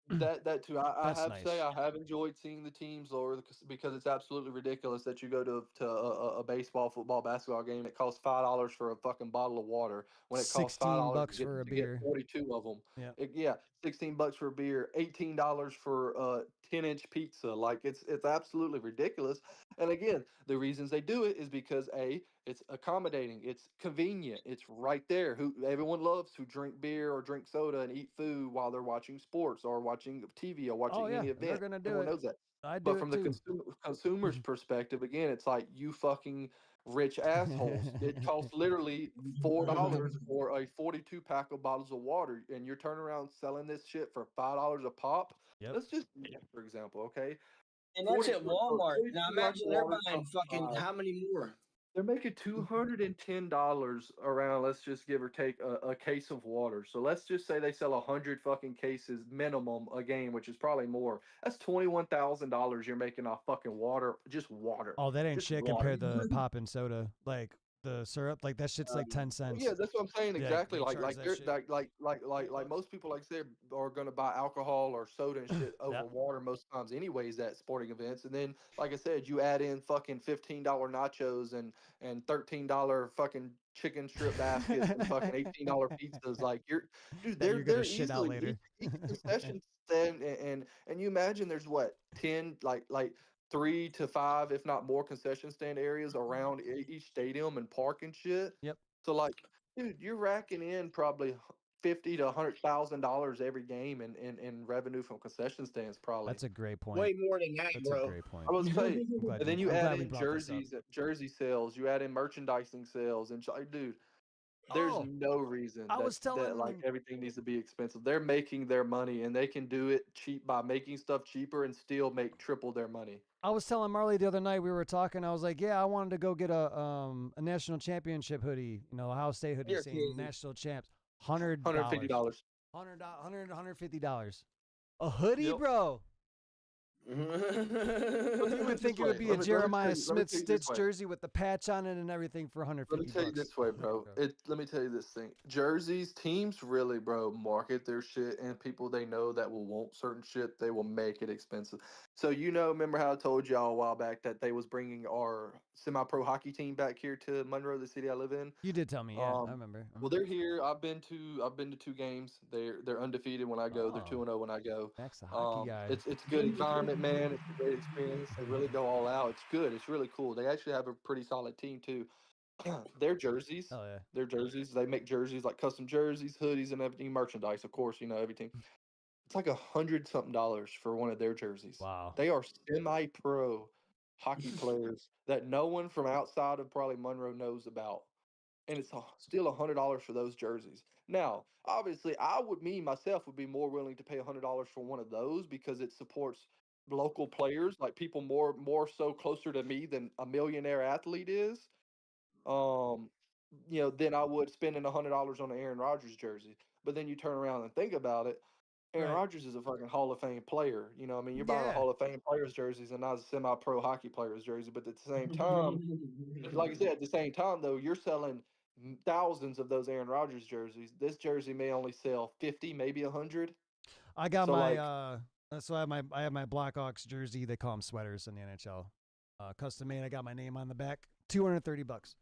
That too. I
That's
have to say
nice.
I have enjoyed seeing the teams lower because it's absolutely ridiculous that you go to a baseball, football, basketball game. It costs $5 for a fucking bottle of water when it costs five
16
dollars
bucks for a
to get
beer.
42 of them.
Yeah.
Yeah, $16 for a beer, $18 for a 10-inch pizza. Like it's absolutely ridiculous. And again, the reasons they do it is because it's accommodating, it's convenient, it's right there. Who everyone loves to drink beer or drink soda and eat food while they're watching sports or watching TV or
Oh
watching
yeah,
any
they're
event.
gonna do
Everyone
it.
knows that.
I do
But
it
from the
too.
consumer's perspective, again, it's like you fucking rich assholes. It costs literally $4 for a 42 pack of bottles of water, and you're turning around selling this shit for $5 a pop.
Yep.
Let's just, for example, okay,
And that's
40
at
for
Walmart.
42
Now
ounce
imagine they're
water
buying
comes
fucking how many more?
they're making $210 around, let's just give or take a case of water. So let's just say they sell 100 fucking cases minimum a game, which is probably more. That's $21,000 you're making off fucking water, just water.
Oh, that ain't
Just
shit
water.
compared to pop and soda. Like the syrup, like that shit's like 10 cents.
Yeah, that's what I'm saying.
Yeah,
Exactly.
they
Like
charge
like
that
they're
shit.
like most people, like I said, are gonna buy alcohol or soda and shit over
Yep.
water most times anyways at sporting events. And then like I said, you add in fucking $15 nachos and $13 fucking chicken strip baskets and fucking $18 pizzas. Like you're dude,
That you're gonna
they're
shit out
easily
later.
each concession stand and you imagine there's what 10 like 3 to 5, if not more, concession stand areas around each stadium and park and shit.
Yep.
So like, dude, you're racking in probably 50 to $100,000 every game in revenue from concession stands. Probably.
That's a great point.
Way more than that,
That's a
bro.
great point.
I was say,
I'm glad
and then
you.
you
I'm
add
glad we
in
brought this up.
jersey sales, you add in merchandising sales, and like, dude, there's
Oh,
no reason
I was
that like
telling.
everything needs to be expensive. They're making their money, and they can do it cheap by making stuff cheaper and still make triple their money.
I was telling Marley the other night we were talking. I was like, "Yeah, I wanted to go get a national championship hoodie. You know, Ohio State hoodie
You're
saying
crazy.
national champs. $100,
$150.
$150. A hoodie,
Yep.
bro.
Let
You would
this
think it
way.
would be a
Let me
Jeremiah
tell
Smith
you this
Stitch
way.
jersey with the patch on it and everything for 150
Let me tell you
bucks.
this way, bro. Let me tell you this thing. Jerseys, teams really, bro, market their shit, and people they know that will want certain shit, they will make it expensive. So remember how I told y'all a while back that they was bringing our semi-pro hockey team back here to Monroe, the city I live in.
You did tell me, yeah, I remember.
Well, they're here. I've been to 2 games. They're undefeated when I go. They're
Oh,
2-0 when I go.
Max the hockey guy.
It's a good environment, man. It's a great experience. They really go all out. It's good. It's really cool. They actually have a pretty solid team too. Their jerseys,
Oh yeah.
They make jerseys like custom jerseys, hoodies, and everything. Merchandise, of course. Everything. It's like $100 something for one of their jerseys.
Wow.
They are semi-pro hockey players that no one from outside of probably Monroe knows about, and it's still $100 for those jerseys. Now, obviously, me myself would be more willing to pay $100 for one of those because it supports local players, like people more so closer to me than a millionaire athlete is. Um, than I would spending $100 on an Aaron Rodgers jersey. But then you turn around and think about it. Aaron
Right.
Rodgers is a fucking Hall of Fame player. I mean, you're buying a
Yeah.
Hall of Fame players jerseys and not a semi-pro hockey players jersey. But at the same time, like I said, at the same time though, you're selling thousands of those Aaron Rodgers jerseys. This jersey may only sell 50, maybe 100.
I got
So
my
like,
so I have my Blackhawks jersey. They call them sweaters in the NHL. Custom made. I got my name on the back. $230.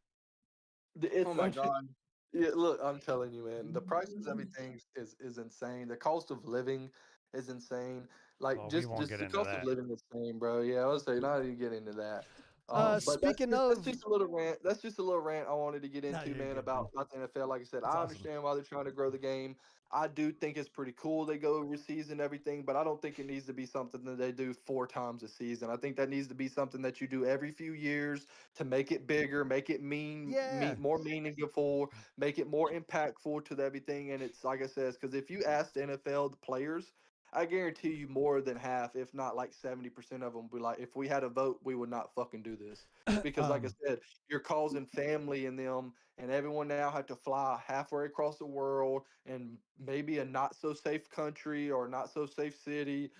Oh my god.
Yeah, look, I'm telling you, man, the prices of everything is insane. The cost of living is insane. Like
Well, we
just
won't
just
get
the
into
cost of
that.
living is insane, bro. Yeah, I was saying not even get into that. But
Speaking
that's
of,
just a little rant. That's just a little rant I wanted to get
no,
into,
you're
man,
good, man.
about the NFL. Like I said,
That's
I
awesome.
understand why they're trying to grow the game. I do think it's pretty cool they go overseas and everything, but I don't think it needs to be something that they do 4 times a season. I think that needs to be something that you do every few years to make it bigger, make it
Yeah.
more meaningful, make it more impactful to everything. And it's like I said, because if you ask the NFL the players, I guarantee you more than half, if not like 70% of them, be like, if we had a vote, we would not fucking do this. Because, like I said, you're causing family in them, and everyone now had to fly halfway across the world and maybe a not so safe country or not so safe city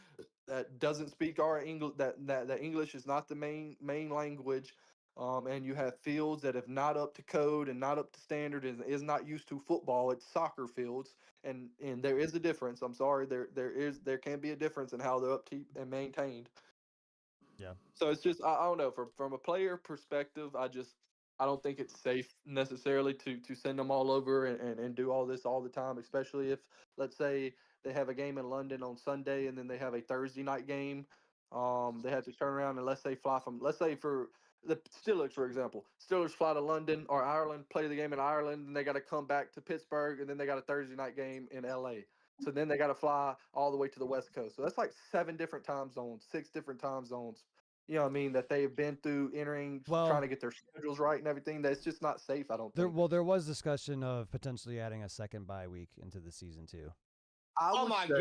that doesn't speak our English, that English is not the main language. and you have fields that have not up to code and not up to standard and is not used to football. It's soccer fields, and there is a difference. I'm sorry, there can be a difference in how they're upkeep and maintained.
Yeah.
So it's just I don't know from a player perspective, I don't think it's safe necessarily to send them all over and do all this all the time, especially if let's say they have a game in London on Sunday and then they have a Thursday night game. They have to turn around and let's say for the Steelers, for example, Steelers fly to London or Ireland, play the game in Ireland, and they got to come back to Pittsburgh, and then they got a Thursday night game in LA. So then they got to fly all the way to the West Coast. So that's like 7 different time zones, 6 different time zones, you know what I mean, that they've been through entering, trying
Well,
to get their schedules right and everything. That's just not safe, I don't think.
there was discussion of potentially adding a second bye week into the season too.
Oh my God.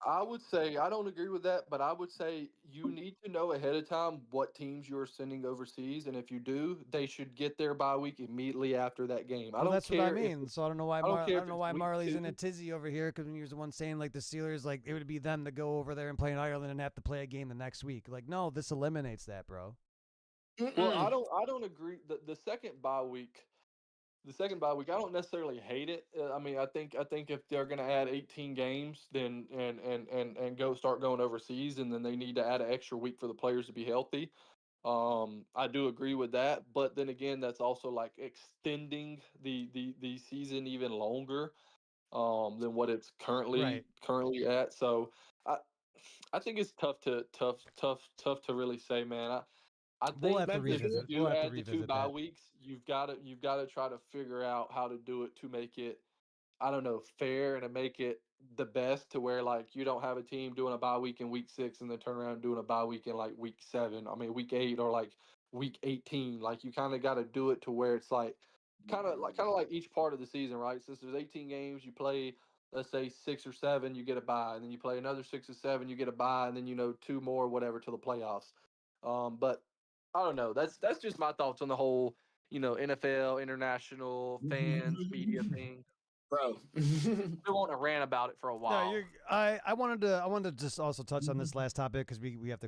I would say I don't agree with that, but I would say you need to know ahead of time what teams you're sending overseas, and if you do, they should get their bye week immediately after that game. I
Well,
don't
that's
care
what I
if
mean.
it's,
So I don't know why
I don't care
I
if
don't know
it's
why
week
Marley's in a
2.
tizzy over here because when he was the one saying like the Steelers, like it would be them to go over there and play in Ireland and have to play a game the next week. Like, no, this eliminates that, bro.
Well, I don't agree. The second bye week, I don't necessarily hate it. I mean, I think if they're going to add 18 games, then and go start going overseas, and then they need to add an extra week for the players to be healthy. I do agree with that, but then again, that's also like extending the season even longer than what it's
Right.
currently at. So I I think it's tough to really say, man. I
We'll
think
have to
if you
revisit. We'll
do
have to
add the 2
revisit
bye
that.
weeks, you've got to try to figure out how to do it to make it, I don't know, fair and to make it the best to where like you don't have a team doing a bye week in week 6 and then turn around and doing a bye week in like week 7. I mean week 8 or like week 18. Like you kind of got to do it to where it's like kind of like each part of the season, right? Since there's 18 games, you play let's say 6 or 7, you get a bye, and then you play another 6 or 7, you get a bye, and then 2 more whatever to the playoffs. But I don't know. That's just my thoughts on the whole, NFL, international, fans, media thing.
Bro.
We want to rant about it for a
No,
while.
I wanted to just also touch on this last topic because we have to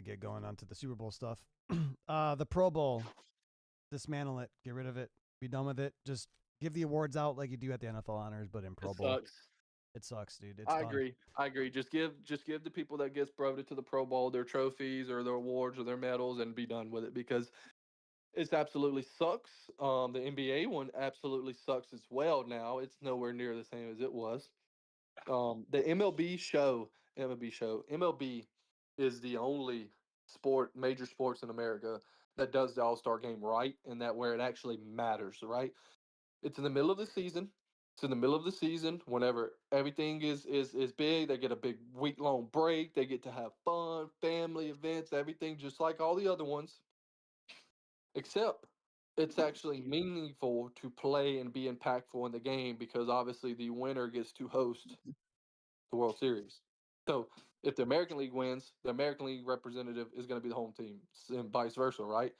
get going on to the Super Bowl stuff. The Pro Bowl, dismantle it, get rid of it, be done with it. Just give the awards out like you do at the NFL honors, but in Pro
It
Bowl.
sucks.
It sucks, dude. It's
I
done.
agree. I agree. Just give the people that gets voted to the Pro Bowl their trophies or their awards or their medals and be done with it because it's absolutely sucks. The NBA one absolutely sucks as well. Now it's nowhere near the same as it was. The MLB is the only major sports in America that does the All Star game right, and that where it actually matters. Right, it's in the middle of the season. It's in the middle of the season whenever everything is big. They get a big week long break. They get to have fun, family events, everything just like all the other ones. Except it's actually meaningful to play and be impactful in the game because obviously the winner gets to host the World Series. So if the American League wins, the American League representative is going to be the home team, and vice versa, right?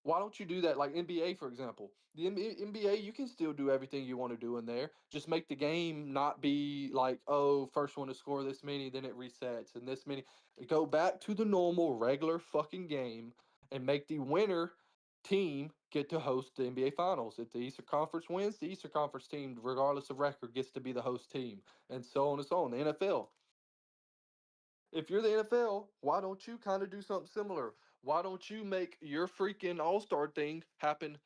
Why don't you do that like NBA, for example? The NBA, you can still do everything you want to do in there. Just make the game not be like, oh, first one to score this many, then it resets, and this many. Go back to the normal, regular fucking game and make the winner team get to host the NBA Finals. If the Eastern Conference wins, the Eastern Conference team, regardless of record, gets to be the host team, and so on and so on. The NFL, if you're the NFL, why don't you kind of do something similar? Why don't you make your freaking All Star thing happen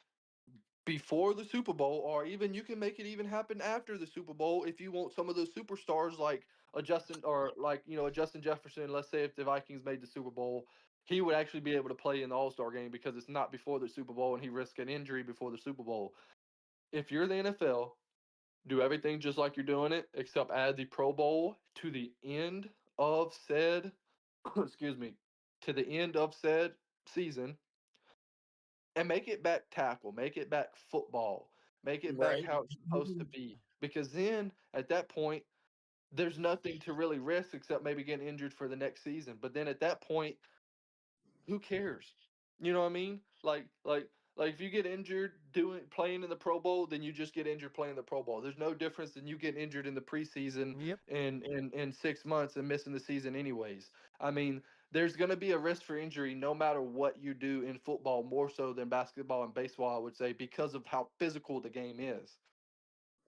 before the Super Bowl, or even you can make it even happen after the Super Bowl if you want some of those superstars like a Justin or like a Justin Jefferson. Let's say if the Vikings made the Super Bowl, he would actually be able to play in the All Star game because it's not before the Super Bowl and he risks an injury before the Super Bowl. If you're the NFL, do everything just like you're doing it, except add the Pro Bowl to the end of said, excuse me, to the end of said season, and make it back tackle, make it back football, make it back
Right.
how it's supposed to be. Because then at that point, there's nothing to really risk except maybe getting injured for the next season. But then at that point, who cares? You know what I mean? Like if you get injured playing in the Pro Bowl, then you just get injured playing the Pro Bowl. There's no difference than you getting injured in the preseason
Yep.
in 6 months and missing the season anyways. I mean, there's going to be a risk for injury no matter what you do in football, more so than basketball and baseball, I would say, because of how physical the game is.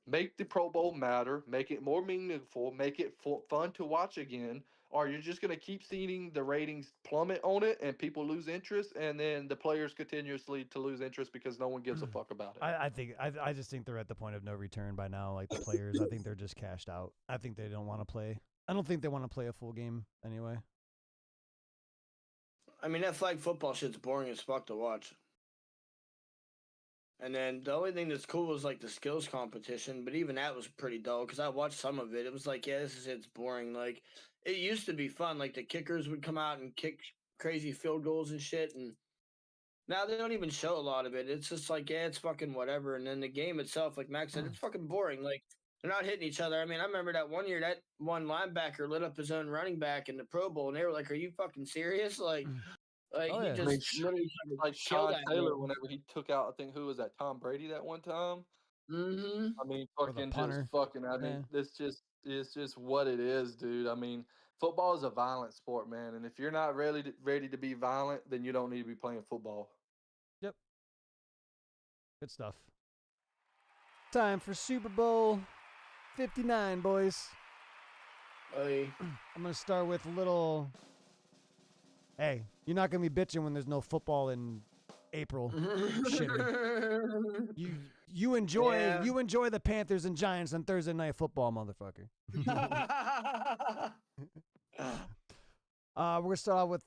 Make the Pro Bowl matter, make it more meaningful, make it fun to watch again, or you're just going to keep seeing the ratings plummet on it and people lose interest, and then the players continuously to lose interest because no one gives a fuck about it.
I just think they're at the point of no return by now. Like the players, I think they're just cashed out. I think they don't want to play. I don't think they want to play a full game anyway.
I mean, that flag football shit's boring as fuck to watch. And then the only thing that's cool was like the skills competition, but even that was pretty dull because I watched some of it. It was like, yeah, it's boring. Like it used to be fun. Like the kickers would come out and kick crazy field goals and shit, and now they don't even show a lot of it. It's just like, yeah, it's fucking whatever. And then the game itself, like Max said, it's fucking boring. Like they're not hitting each other. I mean, I remember that one year that one linebacker lit up his own running back in the Pro Bowl, and they were like, "Are you fucking serious?" Like
Oh,
he
yeah.
just literally
Like
killed
Sean
that
Taylor,
man.
whenever he took out, I think who was that, Tom Brady that one time.
Mm-hmm.
I mean,
Or the
fucking just
punter.
fucking. I mean, it's just what it is, dude. I mean, football is a violent sport, man. And if you're not ready to be violent, then you don't need to be playing football.
Yep. Good stuff. Time for Super Bowl 59, boys.
Hey.
I'm going to start with a little. Hey, you're not going to be bitching when there's no football in April. Shitter. You enjoy the Panthers and Giants on Thursday Night Football, motherfucker. We're going to start out with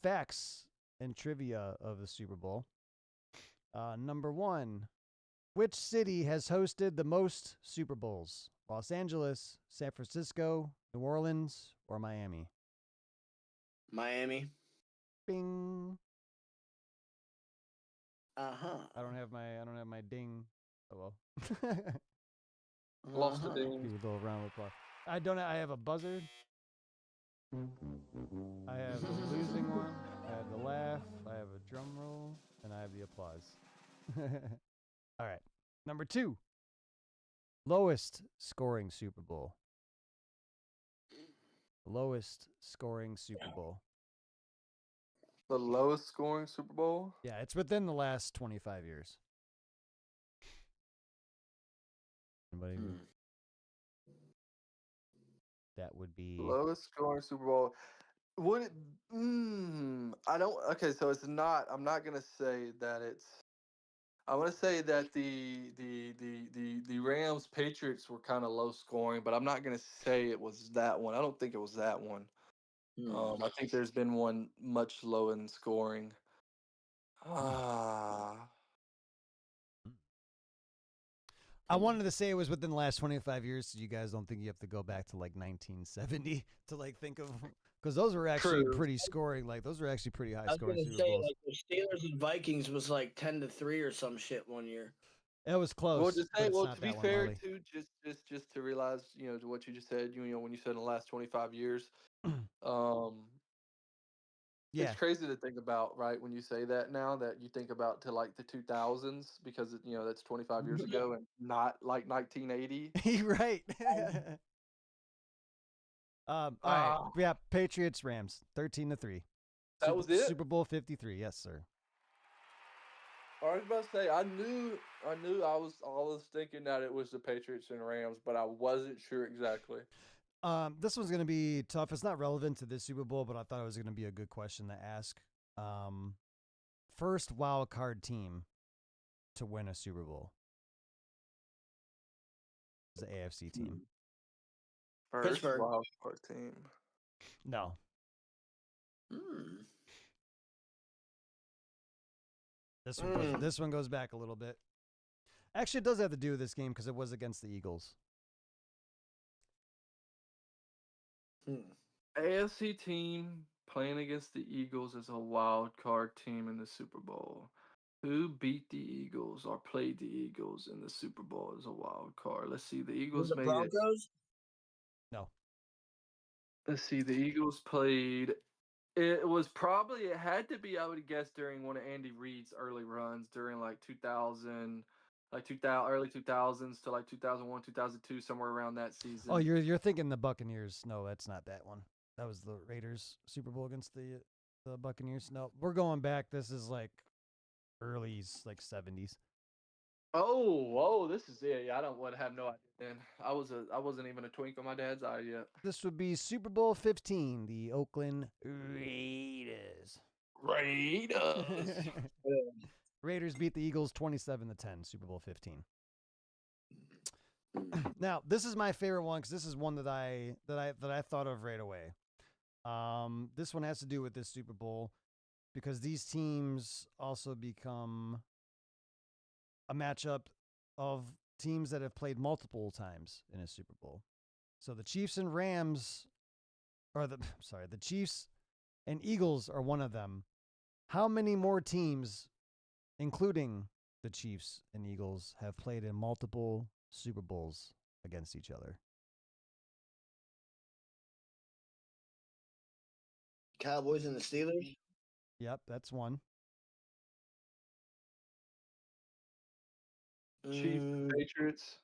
facts and trivia of the Super Bowl. Number 1. Which city has hosted the most Super Bowls? Los Angeles, San Francisco, New Orleans, or Miami?
Miami.
Bing.
Uh-huh.
I don't have my ding. Oh well.
Lost the
Uh-huh.
ding.
Give a little round of applause. I have a buzzard. I have a losing one. I have the laugh. I have a drum roll, and I have the applause. All right. Number 2. Lowest scoring Super Bowl. Lowest scoring Super Bowl.
The lowest scoring Super Bowl.
Yeah, it's within the last 25 years. Anybody? That would be
Lowest scoring Super Bowl. Would it? I don't. Okay, so it's not. I'm not gonna say that it's. I want to say that the Rams Patriots were kind of low scoring, but I'm not gonna say it was that one. I don't think it was that one. I think there's been one much lower in scoring.
I wanted to say it was within the last 25 years, so you guys don't think you have to go back to like 1970 to like think of, because those were actually
True.
pretty scoring. Like those were actually pretty high
I was
scoring
gonna
Super
say
Bowls.
like the Steelers and Vikings was like 10-3 or some shit one year.
It was close.
Well, just
but
say,
it's
well,
not
to be
that one,
fair,
Marley.
too, just to realize, to what you just said, when you said in the last 25 years,
Yeah,
it's crazy to think about, right? When you say that now, that you think about to like the 2000s, because that's 25 years ago, and not like 1980.
you're right. All right, yeah, Patriots Rams 13-3.
That was it?
Super Bowl 53. Yes, sir.
I was about to say, I knew I was thinking that it was the Patriots and Rams, but I wasn't sure exactly.
This one's gonna be tough. It's not relevant to this Super Bowl, but I thought it was gonna be a good question to ask. First wild card team to win a Super Bowl is the AFC team.
First
Pittsburgh.
wild card team.
No, this one goes back a little bit. Actually, it does have to do with this game because it was against the Eagles.
AFC team playing against the Eagles as a wild card team in the Super Bowl. Who beat the Eagles or played the Eagles in the Super Bowl as a wild card? Let's see. The Eagles
Was it
made it.
Broncos?
No.
Let's see. The Eagles played. It had to be, I would guess, during one of Andy Reid's early runs during like 2000, early 2000s to like 2001, 2002, somewhere around that season.
Oh, you're thinking the Buccaneers. No, that's not that one. That was the Raiders Super Bowl against the Buccaneers. No, we're going back. This is like early like 70s.
Oh, this is it. Yeah, would have no idea. Then I wasn't even a twink on my dad's eye yet.
This would be Super Bowl 15, the Oakland Raiders. Raiders beat the Eagles 27-10, Super Bowl 15. Now, this is my favorite one because this is one that I thought of right away. This one has to do with this Super Bowl because these teams also become a matchup of teams that have played multiple times in a Super Bowl. So the Chiefs and Rams, the Chiefs and Eagles are one of them. How many more teams, including the Chiefs and Eagles, have played in multiple Super Bowls against each other?
Cowboys and the Steelers.
Yep, that's one.
Chiefs, Patriots.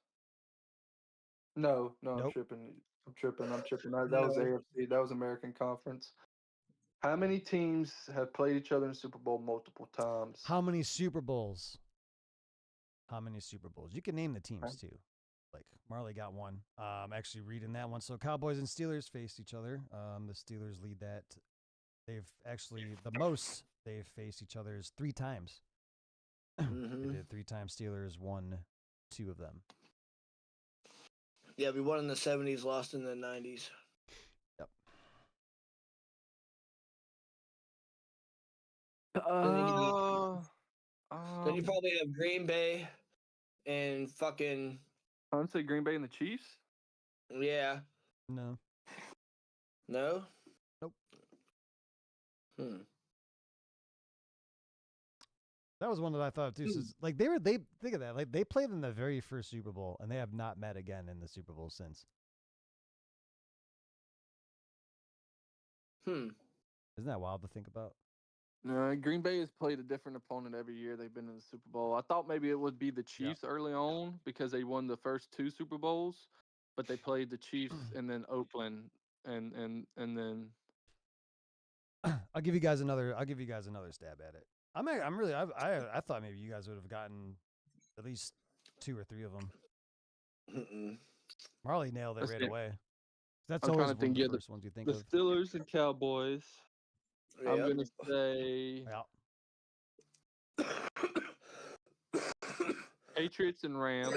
No,
Nope.
I'm tripping. That was AFC. That was American Conference. How many teams have played each other in Super Bowl multiple times?
How many Super Bowls? You can name the teams too. Like Marley got one. Actually reading that one. So Cowboys and Steelers faced each other. The Steelers lead that. They've actually the most they've faced each other is 3 times.
Mm-hmm.
They did 3 times. Steelers won 2 of them.
Yeah, we won in the 70s, lost in the 90s.
Yep.
Then you probably have Green Bay and fucking.
I'd say Green Bay and the Chiefs.
Yeah.
No.
No.
Nope. That was one that I thought of too. So like they think of that. Like they played in the very first Super Bowl and they have not met again in the Super Bowl since. Isn't that wild to think about?
No, Green Bay has played a different opponent every year they've been in the Super Bowl. I thought maybe it would be the Chiefs early on because they won the first 2 Super Bowls, but they played the Chiefs and then Oakland and then.
I'll give you guys another stab at it. I thought maybe you guys would have gotten at least 2 or 3 of them. Marley nailed it right away. That's always one of the first ones you think of.
The Steelers and Cowboys.
Yep.
I'm gonna say Patriots and Rams.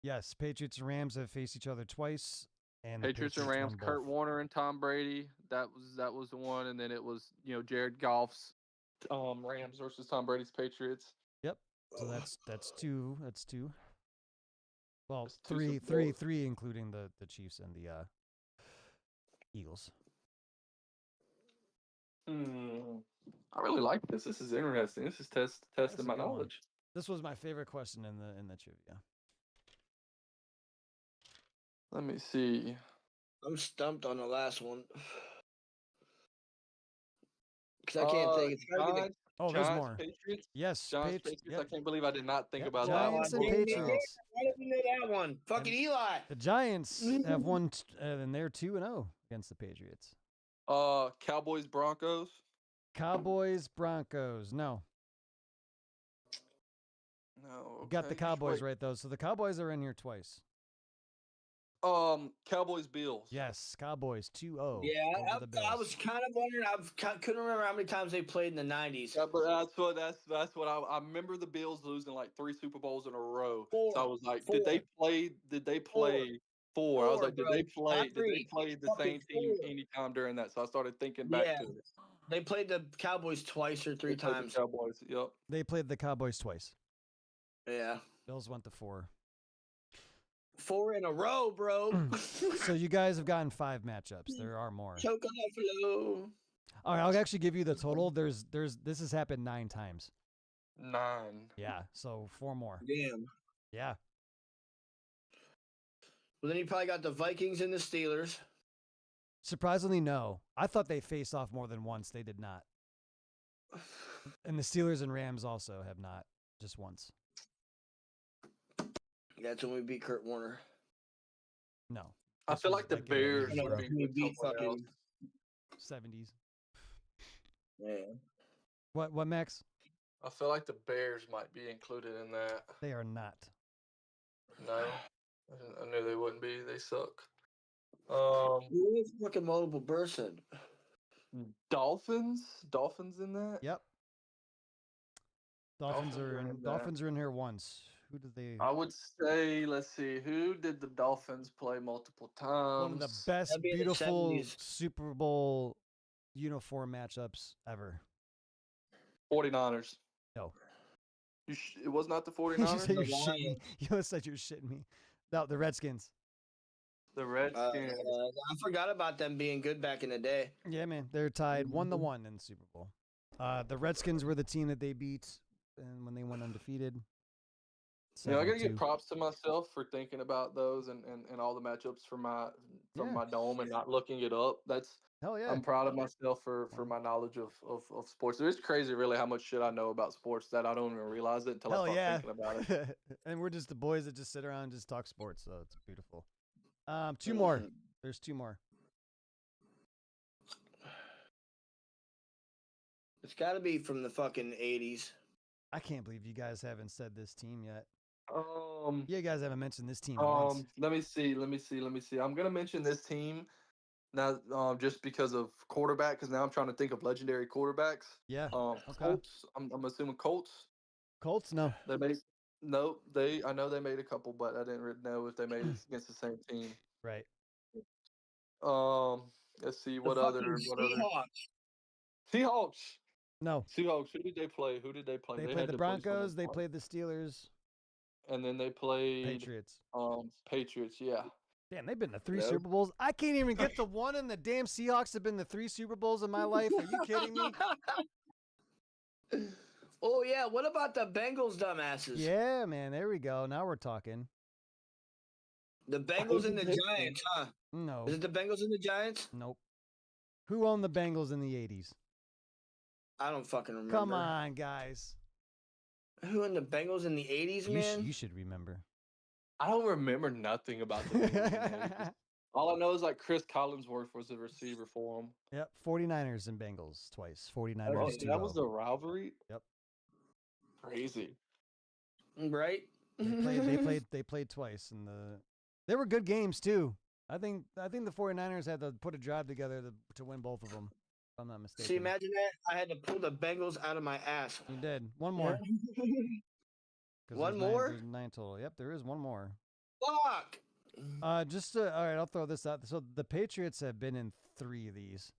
Yes, Patriots and Rams have faced each other twice. And
Patriots and Rams, Kurt Warner and Tom Brady. That was the one, and then it was Jared Goff's Rams versus Tom Brady's Patriots.
Yep. So that's 2. That's 2. Well,
That's 2
three,
Super Bowls.
three, including the Chiefs and the Eagles.
I really like this. This is interesting. This is testing my knowledge.
This was my favorite question in the trivia.
Let me see.
I'm stumped on the last one. Because I can't think. It's gotta be
Oh, there's more.
Patriots?
Yes,
Patriots.
Yep.
I can't believe I did not think about
Giants
that
and
one.
Patriots.
Why didn't we know that one? Fucking Eli.
The Giants have won, and they're 2-0 against the Patriots.
Cowboys, Broncos.
Cowboys, Broncos. No.
No.
You got the Cowboys right, though. So the Cowboys are in here twice.
Cowboys, Bills.
Yes, Cowboys 2-0.
Yeah,
over the Bills.
I was kind of wondering. Couldn't remember how many times they played in the 90s.
Yeah, but that's what I remember the Bills losing like 3 Super Bowls in a row.
4.
So I was like,
4.
did they play 4? I was like, did they play the same team
4.
anytime during that? So I started thinking back to it.
They played the Cowboys twice or 3
They played the
times.
Cowboys. Yep.
They played the Cowboys twice.
Yeah.
Bills went to 4.
4 in a row, bro.
So you guys have gotten 5 matchups. There are more.
Choke on Buffalo.
All right, I'll actually give you the total. This has happened 9 times.
9.
Yeah, so 4 more.
Damn.
Yeah.
Well, then you probably got the Vikings and the Steelers.
Surprisingly, no. I thought they faced off more than once. They did not. And the Steelers and Rams also have not, just once.
That's when we beat Kurt Warner.
No.
I feel like the Bears
would
would be with someone else.
70s.
Yeah.
What, Max?
I feel like the Bears might be included in that.
They are not.
No, I knew they wouldn't be. They suck.
You fucking multiple person.
Dolphins in that.
Yep. Dolphins are in.
that.
Dolphins are in here once. Who did they?
I would say, let's see, who did the Dolphins play multiple times?
One of the best,
That'd be in the
beautiful
70s.
Super Bowl uniform matchups ever.
49ers.
No.
It was not the
You said
49ers?
you're
The
shitting me.
Lions.
You said you're shitting me. No, the Redskins.
The Redskins.
I forgot about them being good back in the day.
Yeah, man, they're tied 1-1 in the Super Bowl. The Redskins were the team that they beat, and when they went undefeated.
You know, I gotta
7-2.
give props to myself for thinking about those and all the matchups from my dome and not looking it up.
Hell yeah.
I'm proud of myself for my knowledge of sports. It's crazy, really, how much shit I know about sports that I don't even realize it until I
Hell
start
yeah.
thinking about it.
And we're just the boys that just sit around and just talk sports, so it's beautiful. 2 more. There's 2 more.
It's got to be from the fucking 80s.
I can't believe you guys haven't said this team yet.
Um,
You guys haven't mentioned this team once.
let me see. I'm gonna mention this team now, just because of quarterback. Because now I'm trying to think of legendary quarterbacks.
Yeah.
Colts. I'm assuming Colts.
Colts? No.
They made I know they made a couple, but I didn't really know if they made it against the same team.
Right.
Let's see
The
what
fucking
other
Seahawks.
Seahawks.
No.
Seahawks. Who did they play?
They
had
played the
to play
Broncos.
someone
They
fun.
played the Steelers.
And then they played
Patriots.
Patriots. Yeah.
Damn, they've been to 3
Yep.
Super Bowls. I can't even get the one, and the damn Seahawks have been to 3 Super Bowls in my life. Are you kidding me?
Oh, yeah. What about the Bengals, dumbasses?
Yeah, man. There we go. Now we're talking.
The Bengals and the Giants, huh?
No.
Is it the Bengals and the Giants?
Nope. Who owned the Bengals in the 80s?
I don't fucking remember.
Come on, guys.
Who in the Bengals in the 80s, man?
You should remember.
I don't remember nothing about the Bengals in the 80s. All I know is like Chris Collinsworth was the receiver for them.
Yep. 49ers and Bengals twice. 49ers.
Oh,
2-0.
that was the rivalry.
Yep.
Crazy.
Right?
They played twice, and they were good games too. I think the 49ers had to put a drive together to win both of them. If I'm not mistaken.
See, imagine that. I had to pull the Bengals out of my ass.
You did. One more. 'Cause
One
there's
more?
There's 9 total. Yep, there is one more.
Fuck!
All right, I'll throw this out. So the Patriots have been in 3 of these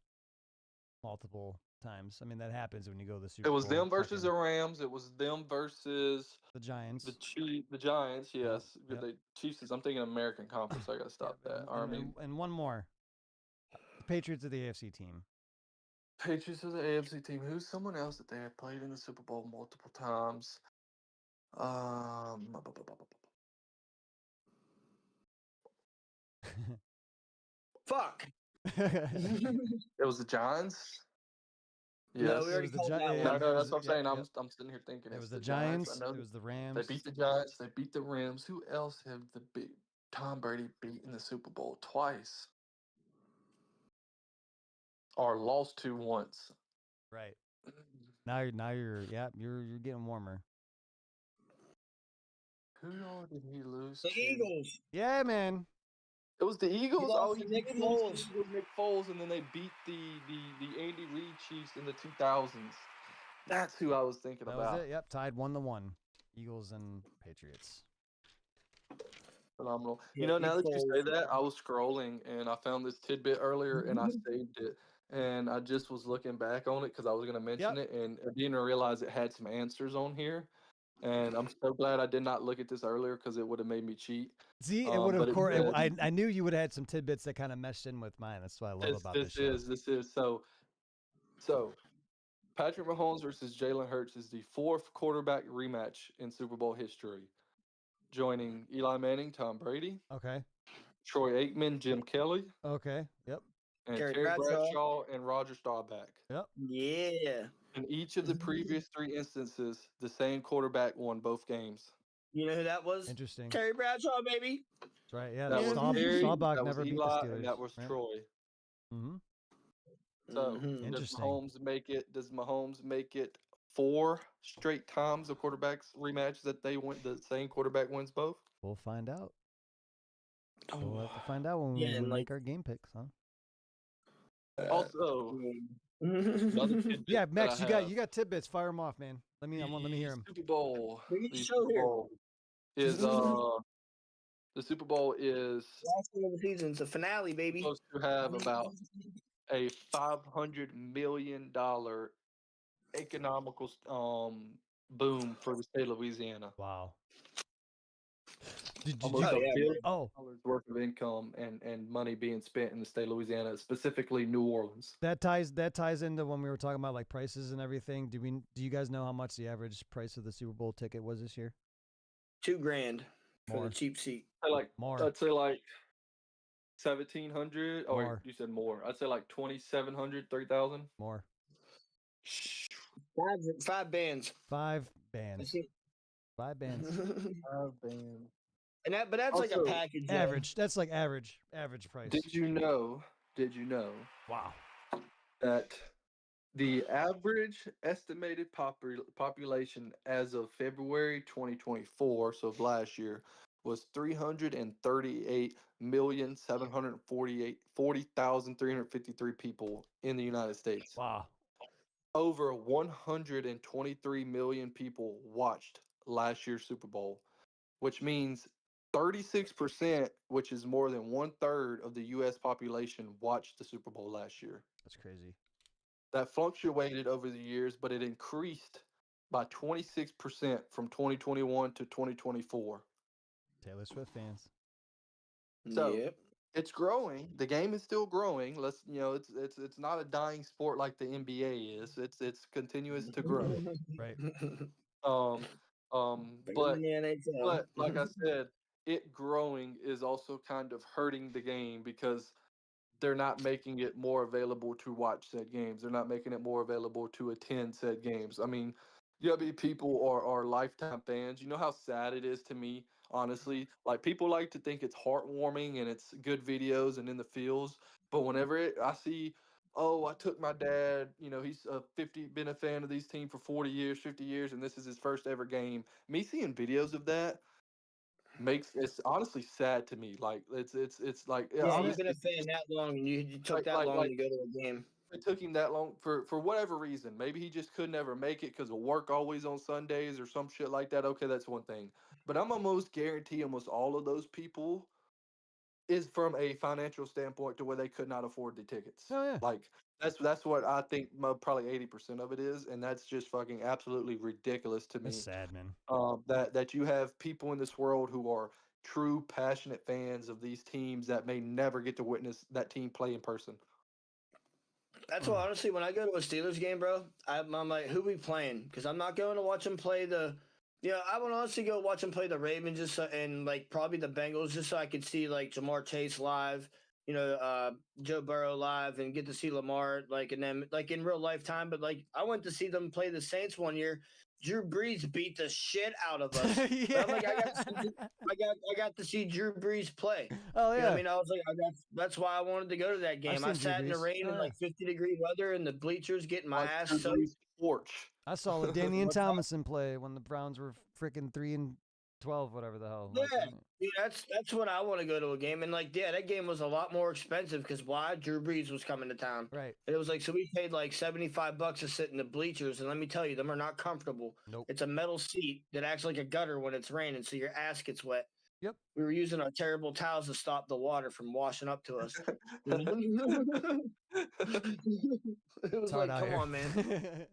multiple times. I mean, that happens when you go to the Super
It was
Bowl.
them versus the
Fucking
Rams. It was them versus
the Giants.
the Giants. Yes,
Yep.
the Chiefs. I'm thinking American Conference. I gotta stop
Yep,
that. Army.
and one more. The Patriots are the AFC team.
Patriots are the AFC team. Who's someone else that they have played in the Super Bowl multiple times?
Fuck!
It was the Giants.
No,
Yes.
we already
It was the
called
Gi-
that
yeah,
one.
No,
it
that's
was-
what I'm saying.
yep.
I'm sitting here thinking
It
it's
was the
Giants.
Giants.
I know
It was the Rams.
they beat the Giants. They beat the Rams. Who else have Tom Brady beat in the Super Bowl twice? Or lost to once?
Right. Now you're getting warmer.
Who all did he lose
The
to?
Eagles.
Yeah, man.
It was the Eagles.
lost
He
to Nick
did lose
Foles.
to Nick Foles, and then they beat the Andy Reid Chiefs in the 2000s. That's who I was thinking
That
about.
was it. Yep, tied 1-1. Eagles and Patriots.
Phenomenal.
Yeah,
You know,
Nick
now that you
Foles.
say that, I was scrolling and I found this tidbit earlier and I saved it. And I just was looking back on it because I was going to mention it, and I didn't realize it had some answers on here. And I'm so glad I did not look at this earlier because it would have made me cheat.
See, it would
but
have.
it
I knew you would have had some tidbits that kind of meshed in with mine. That's what I love about this show.
This is so Patrick Mahomes versus Jalen Hurts is the 4th quarterback rematch in Super Bowl history, joining Eli Manning, Tom Brady,
Okay.
Troy Aikman, Jim Kelly,
Okay. Yep.
and
Terry
Terry
Bradshaw.
Bradshaw and Roger Staubach.
Yep.
Yeah.
In each of the previous 3 instances, the same quarterback won both games.
You know who that was?
Interesting.
Terry Bradshaw, baby.
That's right. Yeah.
That was Terry,
Staubach
that was
never beat the
Eli,
Steelers.
and that was
right?
Troy.
Mm-hmm.
So
Mhm.
Interesting.
Does Mahomes make it 4 straight times the quarterbacks rematch that they win? The same quarterback wins both.
We'll find out. We'll
Oh,
have to find out when
Yeah,
we
and,
make
like-
our game picks, huh?
Also, another tidbit
Yeah,
that
Max,
I
you
have,
got tidbits. Fire them off, man. Let me hear them.
Super Bowl.
Bring it
The
show
Super
here.
Bowl is the Super Bowl is
Last game of the season, it's a finale, baby.
supposed to have about a $500 million economical boom for the state of Louisiana.
Wow. Did
Almost
Oh,
a
yeah,
billion
Oh,
dollars worth of income and money being spent in the state of Louisiana, specifically New Orleans.
that ties into when we were talking about like prices and everything. Do you guys know how much the average price of the Super Bowl ticket was this year?
$2,000 for
More.
the cheap seat.
More.
I'd say like 1,700. Oh wait,
More.
you said more. I'd say like 2,700, 3,000.
More.
Five bands.
5
I
bands.
think.
5 bands.
But that's like a
Also,
package.
Average. That's like average price.
Did you know
Wow.
that the average estimated population as of February 2024, so of last year, was 338,740,353 people in the United States.
Wow.
Over 123 million people watched last year's Super Bowl, which means 36%, which is more than 1/3 of the U.S. population, watched the Super Bowl last year.
That's crazy.
That fluctuated over the years, but it increased by 26% from 2021 to 2024.
Taylor Swift fans.
So
Yep.
it's growing. The game is still growing. It's not a dying sport like the NBA is. It's continuous to grow.
Right.
Um,
Bigger than the NHL.
but like I said, it growing is also kind of hurting the game because they're not making it more available to watch said games. They're not making it more available to attend said games. I mean, people are lifetime fans. You know how sad it is to me, honestly. Like people like to think it's heartwarming and it's good videos and in the fields, but whenever I see, oh, I took my dad, he's been a fan of these team for 40 years, 50 years, and this is his first ever game. Me seeing videos of that it's honestly sad to me. Like it's like
Yeah,
Isn't
you've
it-
been a fan that long, and you took
like-
that
like-
long
like-
to go to a game.
it took him that long for whatever reason. Maybe he just could never make it because of work always on Sundays or some shit like that. Okay, that's one thing. But I'm almost guarantee almost all of those people is from a financial standpoint to where they could not afford the tickets.
Oh, yeah.
Like that's what I think probably 80% of it is, and that's just fucking absolutely ridiculous to me.
That's sad, man.
That you have people in this world who are true passionate fans of these teams that may never get to witness that team play in person.
That's why, honestly, when I go to a Steelers game, bro, I'm like, who we playing? Because I'm not going to watch them play the. I would honestly go watch them play the Ravens and like probably the Bengals just so I could see like Jamar Chase live, Joe Burrow live, and get to see Lamar and then like in real lifetime. But like I went to see them play the Saints one year. Drew Brees beat the shit out of us.
Yeah.
But I'm like, I got to see Drew Brees play.
Oh,
You know
yeah.
what I mean, I was like, that's why I wanted to go to that game. I
seen Drew
sat in the
Brees.
rain
Oh,
in
yeah.
like 50-degree weather in the bleachers, getting my
Like
ass
Drew
soaked.
Brees' porch.
I saw Damian Tomlinson play when the Browns were freaking 3-12, whatever the hell.
Yeah,
Like,
dude, that's when I want to go to a game. And like, yeah, that game was a lot more expensive because why? Drew Brees was coming to town.
right.
And it was like, so we paid like $75 to sit in the bleachers, and let me tell you, them are not comfortable.
Nope.
It's a metal seat that acts like a gutter when it's raining, so your ass gets wet.
Yep.
We were using our terrible towels to stop the water from washing up to us. It
It's
was
hard
like,
out
come
here.
on, man.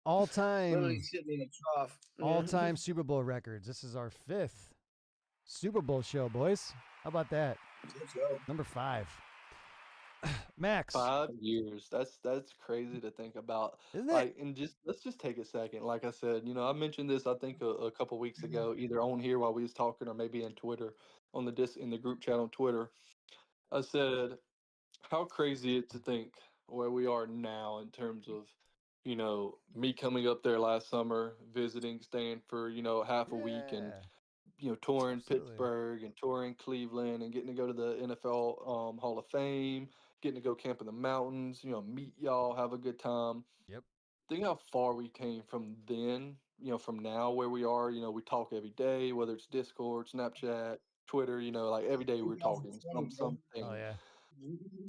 All time.
Literally sitting in a trough.
All time Super Bowl records. This is our 5th Super Bowl show, boys. How about that?
Let's go.
Number 5. Max.
5 years. That's crazy to think about.
Isn't it?
Like, and let's just take a second. Like I said, I mentioned this I think a couple weeks ago, either on here while we was talking or maybe in Twitter in the group chat on Twitter. I said how crazy it to think where we are now in terms of me coming up there last summer, visiting, staying for half a week, and touring
Absolutely.
Pittsburgh and touring Cleveland and getting to go to the NFL Hall of Fame, getting to go camp in the mountains, you know, meet y'all, have a good time.
Yep.
Think how far we came from then, you know, from now where we are. You know, we talk every day, whether it's Discord, Snapchat, Twitter, you know, like every day we're talking
2020, bro.
Oh
something
yeah.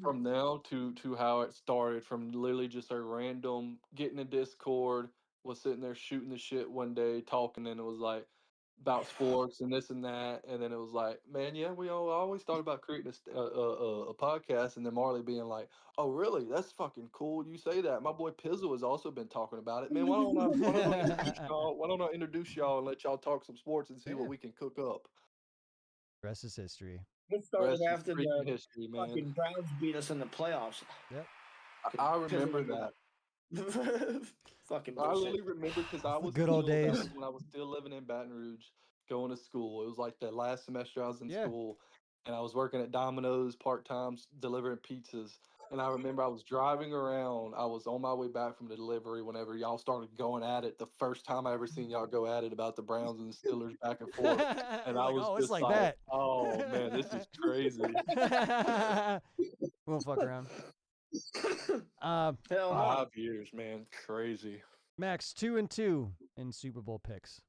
from now to how it started, from literally just a random getting in Discord, was sitting there shooting the shit one day, talking, and it was like about sports and this and that, and then it was like, man, yeah, I always thought about creating a podcast, and then Marley being like, oh really, that's fucking cool, you say that. My boy Pizzle has also been talking about it, man. Why don't I introduce y'all and let y'all talk some sports and see
Yeah.
what we can cook up.
Rest is history.
It started
Rest is
after
freaking
the
history, man.
fucking Browns beat us in the playoffs.
Yep.
I remember that.
Fucking
I
bullshit.
literally remember because I was
Good old
that
days.
was when I was still living in Baton Rouge, going to school. It was like the last semester I was in
Yeah.
school, and I was working at Domino's part time, delivering pizzas. And I remember I was driving around. I was on my way back from the delivery whenever y'all started going at it. The first time I ever seen y'all go at it about the Browns and the Steelers back and forth. And I
Like,
was
oh, it's
just
like
like,
that.
oh man, this is crazy.
Won't fuck around.
Hell no.
5 years, man, crazy.
Max 2-2 in Super Bowl picks.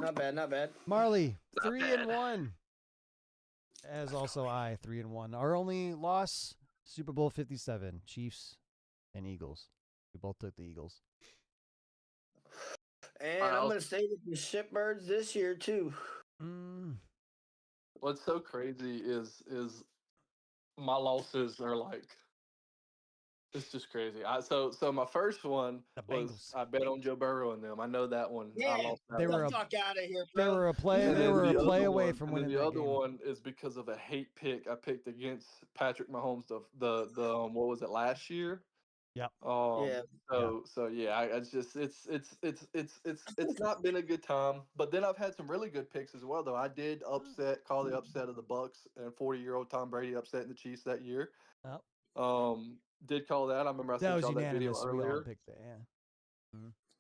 Not bad, not bad.
Marley
Not bad.
3-1. As also I 3-1. Our only loss, Super Bowl 57, Chiefs and Eagles. We both took the Eagles.
And I'm gonna stay with the shitbirds this year too.
What's so crazy is my losses are like, it's just crazy. So my first one
The
was
Bengals.
I bet on Joe Burrow and them. I know that one.
Yeah,
I lost that
They
one.
were
the fuck out of here,
They
bro.
were a play.
And
They
then
were a
the
play
other
away
one-
from
and then
winning
the
that
other
game.
one is because of a hate pick I picked against Patrick Mahomes. The what was it, last year?
Yep.
Yeah.
So yeah, I just it's not been a good time. But then I've had some really good picks as well, though. I did call the upset of the Bucks and 40-year-old Tom Brady upsetting the Chiefs that year.
Yep.
Did call that. I remember I
That
sent
was
y'all that video
unanimous. We all
earlier.
picked that. Yeah.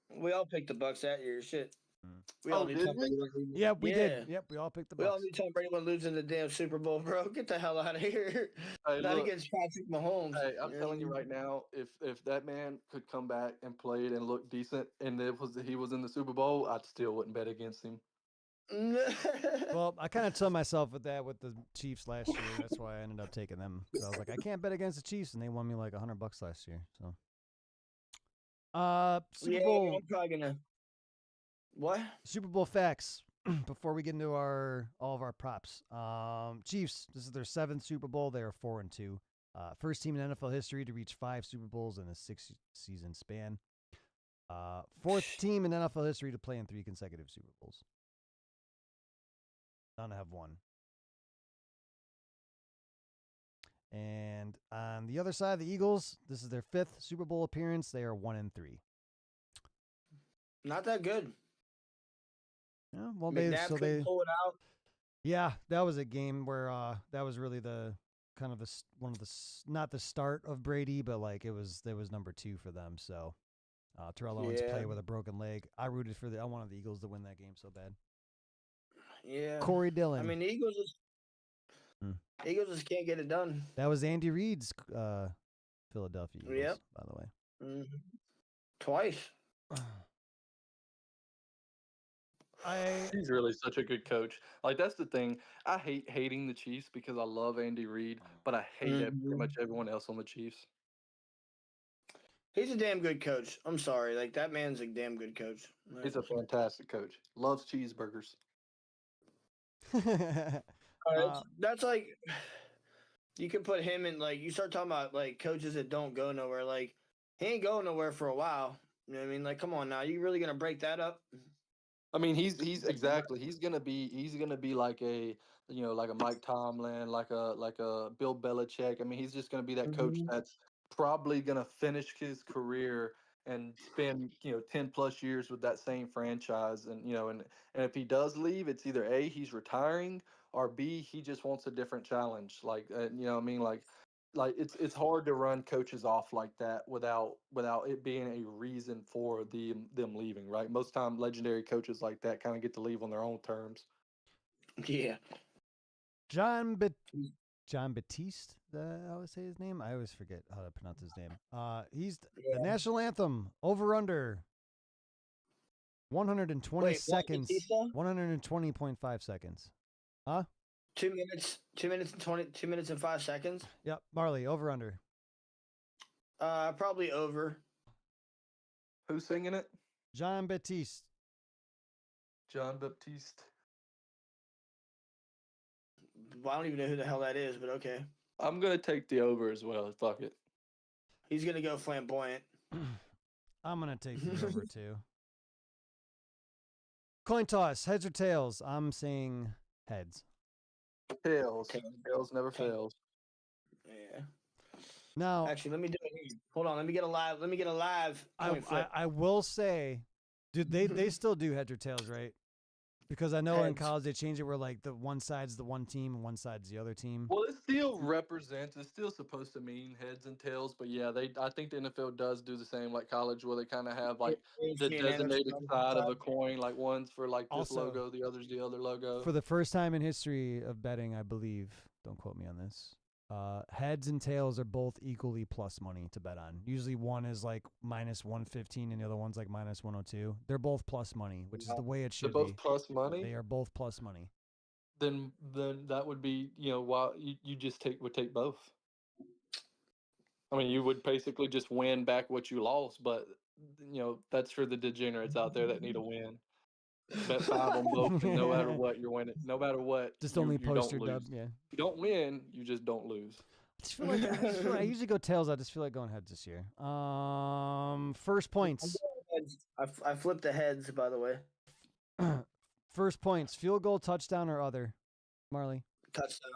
We all picked the Bucks that year. Shit.
Mm.
We all
Oh,
knew
did
Tom
we?
Brady wasn't losing.
Yep, we
Yeah.
did. Yep, we all picked the
We all
Bucks.
knew Tom Brady wasn't losing the damn Super Bowl, bro. Get the hell out of here.
Hey,
Not
look,
against Patrick Mahomes.
hey, I'm telling you right now, if that man could come back and played and looked decent, and he was in the Super Bowl, I still wouldn't bet against him.
Well, I kind of told myself with that with the Chiefs last year. That's why I ended up taking them. So I was like, I can't bet against the Chiefs, and they won me like $100 last year. So, Super Bowl.
I'm probably gonna. What?
Super Bowl facts before we get into all of our props. Chiefs. This is their 7th Super Bowl. They are 4-2. First team in NFL history to reach 5 Super Bowls in a 6-season span. 4th team in NFL history to play in 3 consecutive Super Bowls. None have won. And on the other side, the Eagles, this is their 5th Super Bowl appearance. They are 1-3.
Not that good.
Yeah, well,
McNabb couldn't pull it out.
Yeah, that was a game where that was really the kind of not the start of Brady, but like there was number 2 for them. So Terrell Owens played with a broken leg. I wanted the Eagles to win that game so bad.
Yeah.
Corey Dillon.
I mean, the Eagles just can't get it done.
That was Andy Reid's Philadelphia Eagles,
Yep.
by the way.
Mm-hmm. Twice.
He's really such a good coach. Like, that's the thing. I hate hating the Chiefs because I love Andy Reid, but I hate pretty much everyone else on the Chiefs.
He's a damn good coach. I'm sorry. Like, that man's a damn good coach.
He's a fantastic coach. Loves cheeseburgers.
That's like, you can put him in, like, you start talking about, like, coaches that don't go nowhere. Like, he ain't going nowhere for a while. You know what I mean? Like, come on now. You really going to break that up?
I mean, he's exactly. He's gonna be like a like a Mike Tomlin, like a Bill Belichick. I mean, he's just gonna be that coach that's probably gonna finish his career and spend 10+ years with that same franchise. And and if he does leave, it's either A, he's retiring, or B, he just wants a different challenge. Like what I mean, like it's hard to run coaches off like that without it being a reason for them leaving, right? Most time legendary coaches like that kind of get to leave on their own terms.
Yeah.
John John Batiste. I always say his name. I always forget how to pronounce his name. He's the national anthem. Over under 120
Wait, what,
seconds.
Batista?
120.5 seconds. Huh?
2 minutes. 2 minutes and 5 seconds.
Yep. Marley, over under.
Probably over.
Who's singing it?
John Batiste.
John Baptiste.
Well, I don't even know who the hell that is, but okay.
I'm gonna take the over as well. Fuck it.
He's gonna go flamboyant.
I'm gonna take the over too. Coin toss, heads or tails? I'm saying heads.
Tails.
Tails.
Tails never fails.
Yeah.
Now,
Actually, let me do it here. Hold on. Let me get a live. Coin flip.
I will say, dude, they still do heads or tails, right? Because I know in
Heads.
college they changed it where like the one side's the one team and one side's the other team.
Well, it still represents. It's still supposed to mean heads and tails, but yeah, I think the NFL does do the same like college, where they kind of have like the
AFC and
designated
NFC
side of a coin. Like one's for like this
Also,
logo, the other's the other logo.
For the first time in history of betting, I believe, don't quote me on this, heads and tails are both equally plus money to bet on. Usually one is like minus 115 and the other one's like minus 102. They're both plus money, which is the way it
They're
should
both
be.
plus money.
They are both plus money.
Then that would be, why you just would take both. I mean, you would basically just win back what you lost, but that's for the degenerates out there that need a win. Bet 5 on both, and no matter what, you're winning. No matter what,
Just
you,
only
you
post
don't
your dub,
lose.
yeah.
You don't win, you just don't lose.
I usually go tails. I just feel like going heads this year. First points.
I flipped the heads, by the way.
First points. Field goal, touchdown, or other. Marley.
Touchdown.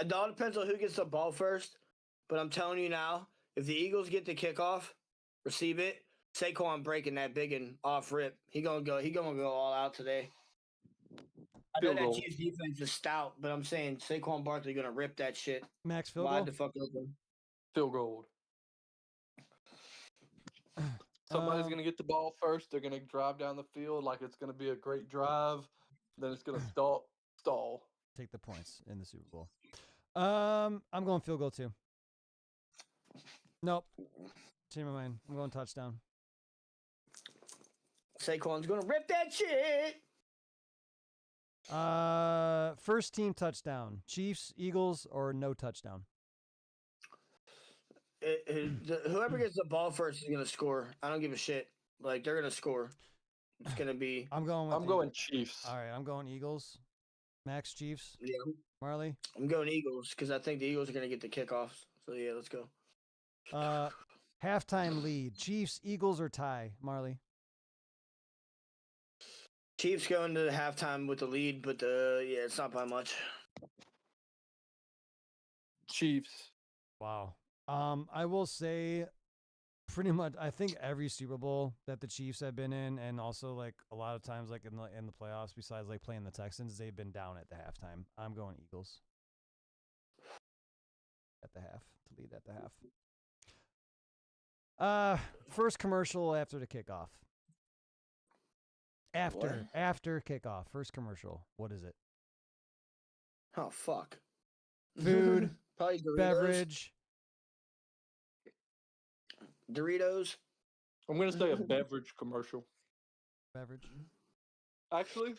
It all depends on who gets the ball first. But I'm telling you now, if the Eagles get the kickoff, receive it, Saquon breaking that big and off rip. He gonna go all out today. I know
Field
that
goal.
Chiefs defense is stout, but I'm saying Saquon Barkley gonna rip that shit
Max field
wide
goal.
the fuck open.
Field goal. Somebody's going to get the ball first. They're going to drive down the field like it's going to be a great drive. Then it's going to stall.
Take the points in the Super Bowl. I'm going field goal too. Nope. Change my mind. I'm going touchdown.
Saquon's gonna rip that shit.
First team touchdown. Chiefs, Eagles, or no touchdown.
Whoever gets the ball first is gonna score. I don't give a shit. Like they're gonna score. It's gonna be.
I'm going.
going Chiefs.
All right, I'm going Eagles. Max Chiefs.
Yeah,
Marley.
I'm going Eagles because I think the Eagles are gonna get the kickoffs. So yeah, let's go.
Halftime lead. Chiefs, Eagles, or tie. Marley.
Chiefs going to the halftime with the lead, but yeah, it's not by much.
Chiefs.
Wow. I will say pretty much I think every Super Bowl that the Chiefs have been in, and also like a lot of times like in the playoffs, besides like playing the Texans, they've been down at the halftime. I'm going Eagles. At the half. To lead at the half. First commercial after the kickoff. After kickoff. First commercial. What is it?
Oh fuck.
Food,
Probably Doritos.
beverage.
Doritos.
I'm going to say a beverage commercial.
Beverage.
Actually.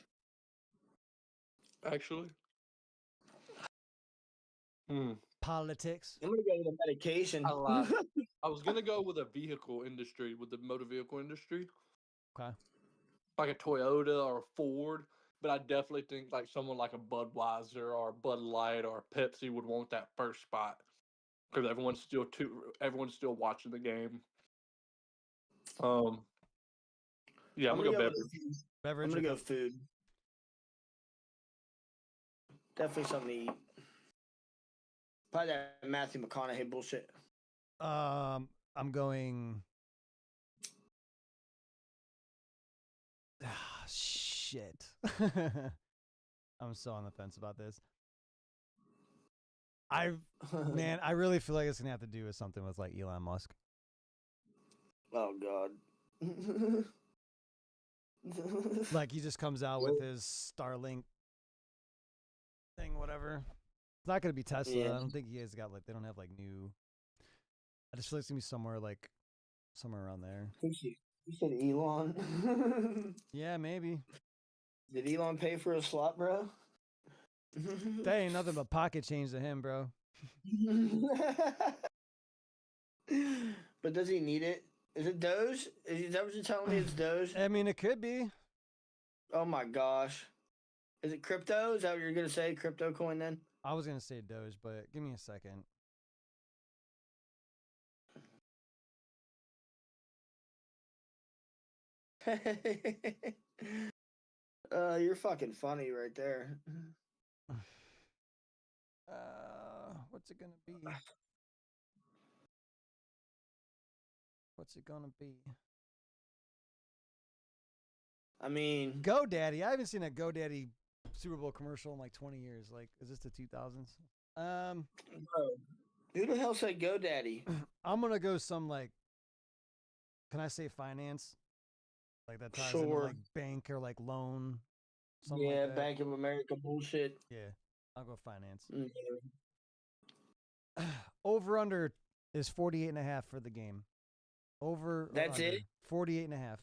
Politics.
I'm gonna go with a medication.
I lied. I was going to go with a vehicle industry, with the motor vehicle industry.
Okay.
Like a Toyota or a Ford. But I definitely think like someone like a Budweiser or a Bud Light or a Pepsi would want that first spot. Because everyone's still watching the game. Yeah, I'm gonna go beverage.
Beverage.
I'm gonna
or
go food. Definitely something to eat. Probably that Matthew McConaughey bullshit.
I'm going. Shit. I'm so on the fence about this. I really feel like it's gonna have to do with something with like Elon Musk.
Oh God.
Like he just comes out with his Starlink whatever. It's not gonna be Tesla.
Yeah.
I don't think you guys got like they don't have like new. I just feel like it's gonna be somewhere around there.
I think you said Elon.
Yeah, maybe.
Did Elon pay for a slot, bro?
That ain't nothing but pocket change to him, bro.
But does he need it? Is it Doge? Is that what you're telling me? It's Doge?
I mean, it could be.
Oh my gosh. Is it crypto? Is that what you're gonna say? Crypto coin then?
I was gonna say Doge, but give me a second.
You're fucking funny right there.
What's it gonna be? What's it gonna be?
I mean,
GoDaddy. I haven't seen a GoDaddy Super Bowl commercial in like 20 years. Like, is this the 2000s?
bro, who the hell said GoDaddy?
I'm gonna go some like. Can I say finance? Like that ties into
Sure.
like bank or like loan. Something
Yeah,
like that.
Bank of America bullshit.
Yeah, I'll go finance.
Mm.
Over under is 48.5 for the game. Over. or
That's
under,
it?
48.5.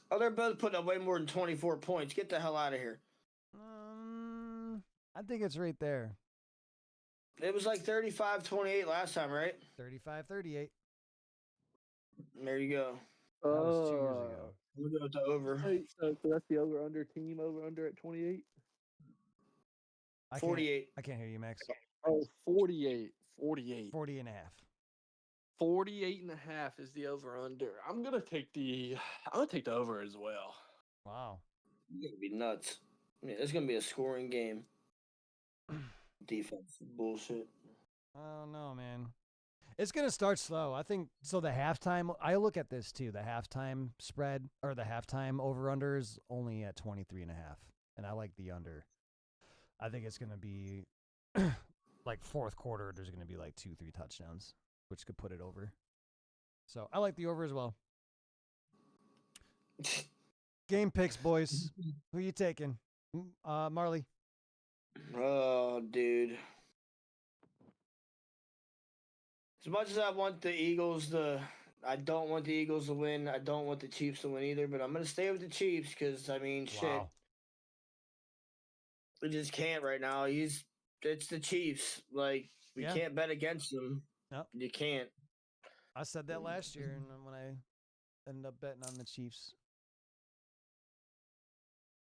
Oh, they're both putting up way more than 24 points. Get the hell out of here.
I think it's right there.
It was like 35-28 last time, right?
35-38.
There you go.
That was 2 years ago.
We'll go with the over.
Hey, so that's the over-under team, over-under at 28?
I can't-
48.
I can't hear you, Max.
Oh, 48. 48.
40.5.
48.5 is the over-under. I'm gonna take the over as well.
Wow.
It's gonna be nuts. Yeah, it's gonna be a scoring game. Defense bullshit.
I don't know, man. It's going to start slow. I think so. The halftime, I look at this too. The halftime spread or the halftime over-under is only at 23.5. And I like the under. I think it's going to be like fourth quarter. There's going to be like 2-3 touchdowns, which could put it over. So I like the over as well. Game picks, boys. Who you taking? Marley.
Oh, dude. As much as I want the Eagles I don't want the Eagles to win. I don't want the Chiefs to win either, but I'm going to stay with the Chiefs because, I mean, shit.
Wow.
We just can't right now. It's the Chiefs. Like, we
Yeah.
can't bet against them.
Nope.
You can't.
I said that last year, and then when I ended up betting on the Chiefs.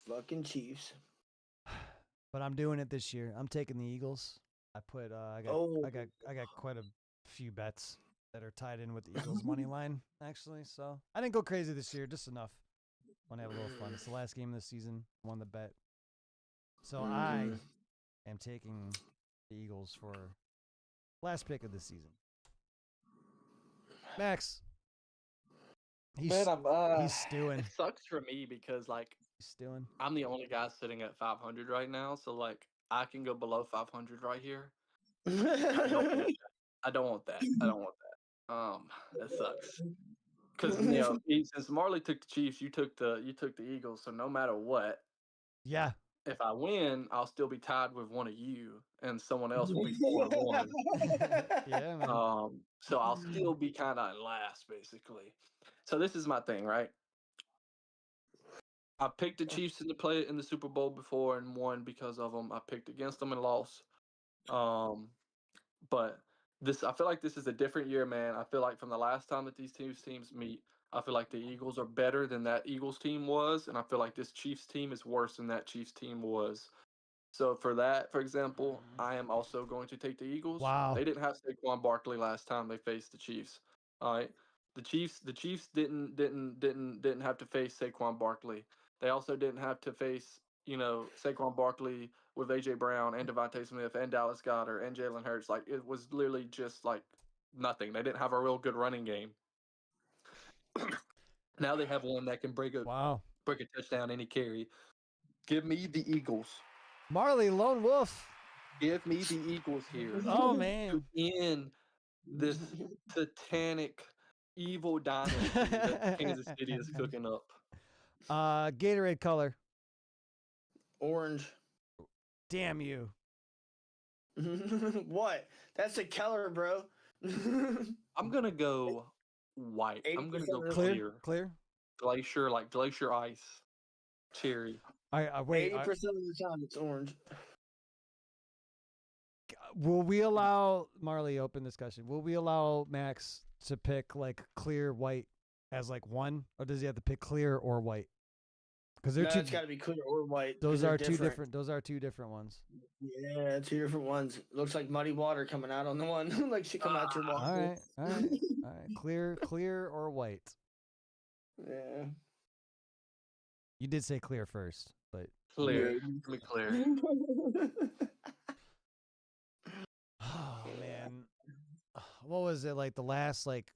Fucking Chiefs.
But I'm doing it this year. I'm taking the Eagles. I put I got quite a few bets that are tied in with the Eagles money line actually. So I didn't go crazy this year, just enough. Want to have a little fun. It's the last game of the season. Won the bet. So I am taking the Eagles for last pick of the season. Max. He's stewing.
It sucks for me because like
He's stewing.
I'm the only guy sitting at 500 right now, so like I can go below 500 right here. I don't want that. That sucks. Because since Marley took the Chiefs, you took the Eagles. So no matter what,
Yeah.
if I win, I'll still be tied with one of you, and someone else will be 4-1.
Yeah, man.
So I'll still be kind of last, basically. So this is my thing, right? I picked the Chiefs to play in the Super Bowl before and won because of them. I picked against them and lost. But I feel like this is a different year, man. I feel like from the last time that these two teams meet, I feel like the Eagles are better than that Eagles team was, and I feel like this Chiefs team is worse than that Chiefs team was. So for that, for example, I am also going to take the Eagles.
Wow.
They didn't have Saquon Barkley last time they faced the Chiefs. All right. The Chiefs didn't have to face Saquon Barkley. They also didn't have to face, Saquon Barkley with AJ Brown and Devontae Smith and Dallas Goedert and Jalen Hurts. Like it was literally just like nothing. They didn't have a real good running game. Now they have one that can break a touchdown any carry. Give me the Eagles.
Marley, lone wolf.
Give me the Eagles here.
Oh, man.
To end this satanic, evil dynasty that Kansas City is cooking up.
Gatorade color.
Orange.
Damn you.
What? That's a Keller, bro. 80%
I'm gonna go white. I'm gonna go
of the
clear.
Clear.
Glacier, like glacier ice, cherry.
I wait.
80% of the time it's orange.
Will we allow Marley? Open discussion. Will we allow Max to pick like clear white as like one, or does he have to pick clear or white? Because they're
No,
two.
it's got to be clear or white. 'cause
Those
they're
are two different. Those are two different ones.
Yeah, two different ones. Looks like muddy water coming out on the one. Like she come out your water.
All right. All right. All right. Clear or white.
Yeah.
You did say clear first, but
Clear.
Yeah.
Give me clear.
oh man, what was it like the last like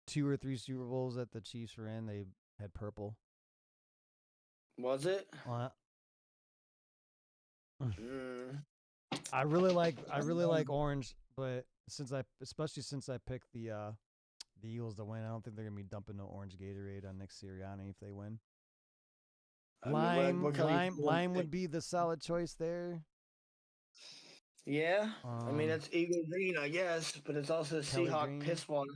2 or 3 Super Bowls that the Chiefs were in? They had purple.
Was it?
Well,
Mm.
I really like orange, but especially since I picked the Eagles to win, I don't think they're gonna be dumping no orange Gatorade on Nick Sirianni if they win.
I mean, what color you
Lime would
pick?
be the solid choice there.
Yeah. I mean,
Um,
that's eagle green, I guess, but it's also
Kelly
Seahawk
green.
piss water.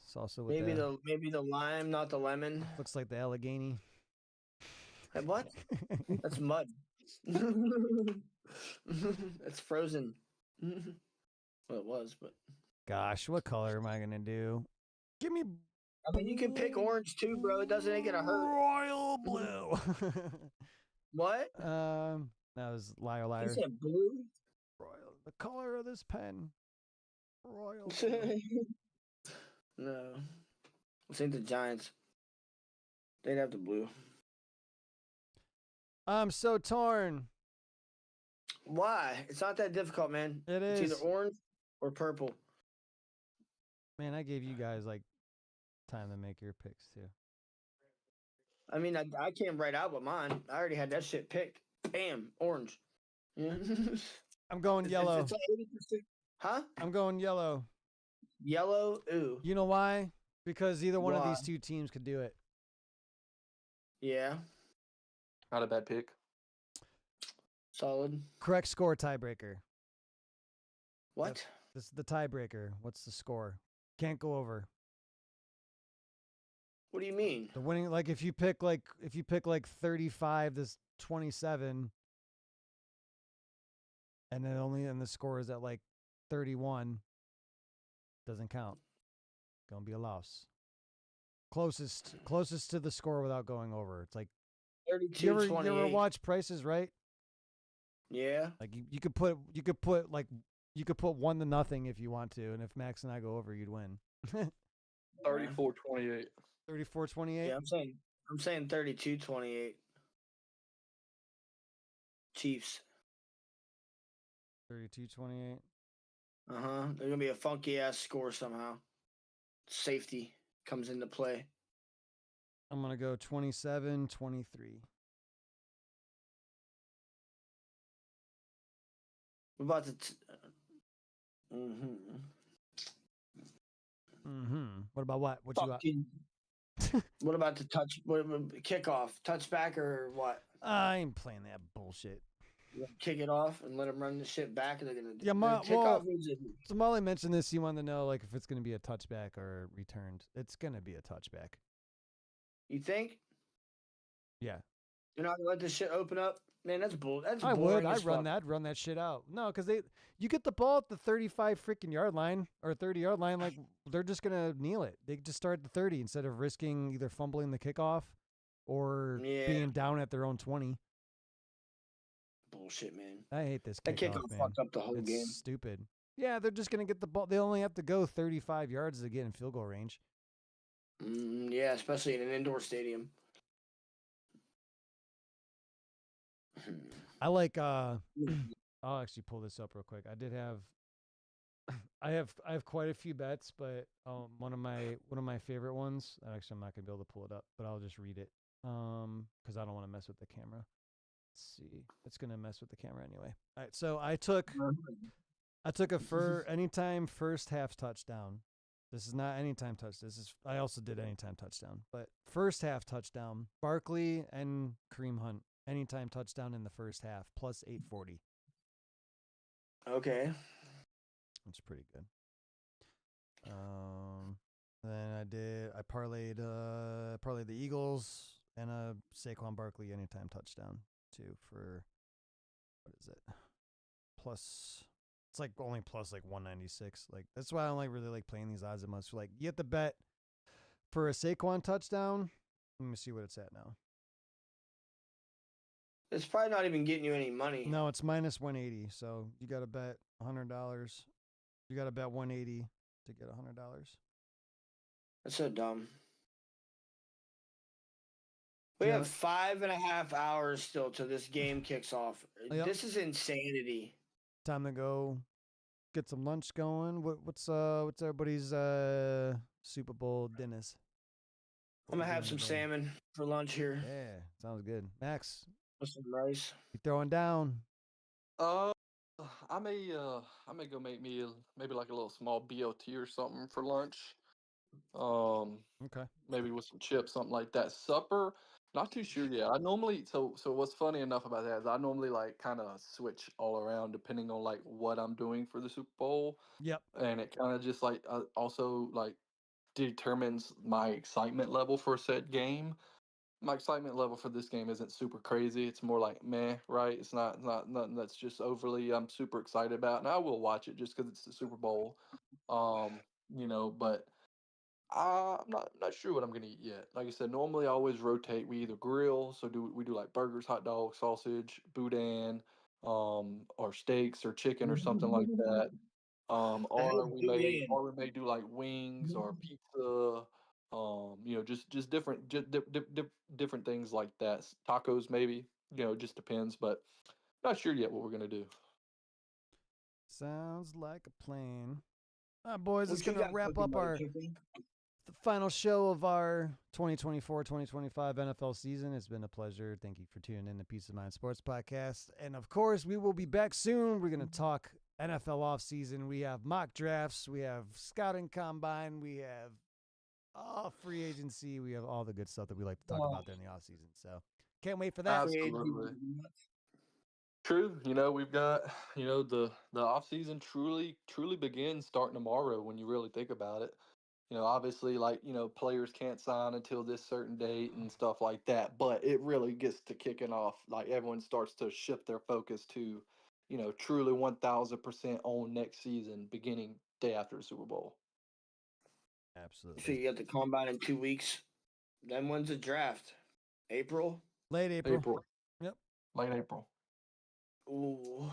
It's also with
maybe the lime, not the lemon.
looks like the Allegheny.
Hey, what? That's mud. That's frozen. Well, it was, but
Gosh, what color am I gonna do? Give me
I mean, you can pick orange too, bro. It doesn't ain't gonna hurt.
royal blue.
What?
That was liar
You
liar.
said blue?
Royal, the color of this pen. Royal blue.
No. I think the Giants. They'd have the blue.
I'm so torn.
Why? It's not that difficult, man.
It
It's
is.
either orange or purple.
Man, I gave you guys like time to make your picks too.
I mean, I came right out with mine. I already had that shit picked. Bam, orange. Yeah.
I'm going
It's-
yellow.
It's, 80%. Huh?
I'm going yellow.
Yellow? Ooh.
You know why? Because either one of
Why?
these two teams could do it.
Yeah.
Not a bad pick.
Solid.
Correct score tiebreaker.
What?
This is the tiebreaker. What's the score? Can't go over.
What do you mean?
The winning, like if you pick like 35 to 27, and the score is at like 31, doesn't count. Gonna be a loss. Closest to the score without going over. It's like
32
you ever
28.
watch Prices Right?
Yeah.
Like you could put 1-0 if you want to, and if Max and I go over, you'd win.
34-28.
34-28.
Yeah, I'm saying 32 28. Chiefs.
32-28.
Uh-huh. There's gonna be a funky ass score somehow. Safety comes into play.
I'm gonna go 27-23.
We're about to
What about what? What you got?
fucking what about the kickoff? Touchback or what?
I ain't playing that bullshit.
Kick it off and let them run the shit back. They're gonna
Yeah,
kickoff means it.
So Molly mentioned this. He wanted to know like if it's gonna be a touchback or returned. It's gonna be a touchback.
You think
Yeah,
you're not gonna let this shit open up? Man, that's bull. That's
I would.
boring
I'd
as
run
fuck.
that shit out. No, because you get the ball at the 35 freaking yard line or 30-yard line. Like they're just gonna kneel it. They just start at the 30 instead of risking either fumbling the kickoff or
Yeah.
being down at their own 20.
Bullshit, man.
I hate this
That
kickoff,
kickoff
man.
fucked up the whole
It's
game.
stupid. Yeah, they're just gonna get the ball. They only have to go 35 yards to get in field goal range.
Yeah, especially in an indoor stadium.
I like. I'll actually pull this up real quick. I did have. I have quite a few bets, but one of my favorite ones. Actually, I'm not gonna be able to pull it up, but I'll just read it. Because I don't want to mess with the camera. Let's see. It's gonna mess with the camera anyway. All right, so I took a anytime first half touchdown This is not anytime touchdown. I also did anytime touchdown, but first half touchdown. Barkley and Kareem Hunt anytime touchdown in the first half plus 840.
Okay.
That's pretty good. Then I parlayed the Eagles and a Saquon Barkley anytime touchdown too for what is it? Plus it's like only plus like 196. Like that's why I don't really like playing these odds that much. Like you have to bet for a Saquon touchdown. Let me see what it's at now.
It's probably not even getting you any money.
No, it's minus 180. So you got to bet $100. You got to bet 180 to get $100.
That's so dumb. We
Yeah.
have 5.5 hours still till this game kicks off.
Yep.
This is insanity.
Time to go get some lunch going. What's everybody's Super Bowl dinners?
I'm gonna have some salmon for lunch here
Yeah, sounds good. Max,
with some rice.
you throwing down?
I may go make me maybe like a little small BLT or something for lunch.
Okay.
Maybe with some chips, something like that. Supper, not too sure yet. I normally so what's funny enough about that is I normally like kind of switch all around depending on like what I'm doing for the Super Bowl,
Yep.
and it kind of just like also like determines my excitement level for said game. My excitement level for this game isn't super crazy. It's more like meh, right? It's not nothing that's just overly I'm super excited about, and I will watch it just because it's the Super Bowl. But I'm not sure what I'm gonna eat yet. Like I said, normally I always rotate. We either grill, so we do like burgers, hot dogs, sausage, boudin, or steaks or chicken or something like that.
The hell
Or
is
we may
boudin?
or we may do like wings or pizza. Just different different things like that. Tacos maybe. Just depends. But not sure yet what we're gonna do.
Sounds like a plan. All right, boys,
What
it's
you
gonna
got
wrap
cooking,
up
buddy,
our
cooking?
the final show of our 2024-2025 NFL season. It's been a pleasure. Thank you for tuning in to Peace of Mind Sports Podcast. And of course, we will be back soon. We're going to talk NFL offseason. We have mock drafts. We have scouting combine. We have free agency. We have all the good stuff that we like to talk about during the offseason. So can't wait for that.
Absolutely. True. We've got, the off season truly begins starting tomorrow when you really think about it. Obviously like, players can't sign until this certain date and stuff like that, but it really gets to kicking off. Like everyone starts to shift their focus to, truly 1000% on next season beginning day after the Super Bowl.
Absolutely.
So you got the combine in 2 weeks. Then when's the draft? April?
Late April. Yep.
Late April.
Ooh.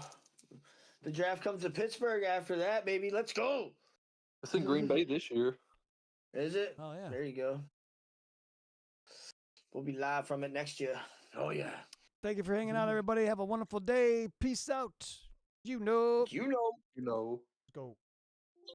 The draft comes to Pittsburgh after that, baby. Let's go.
It's in Green Bay this year.
Is it?
Oh, yeah.
There you go. We'll be live from it next year. Oh, yeah.
Thank you for hanging out, everybody. Have a wonderful day. Peace out.
You know.
Go.
Go.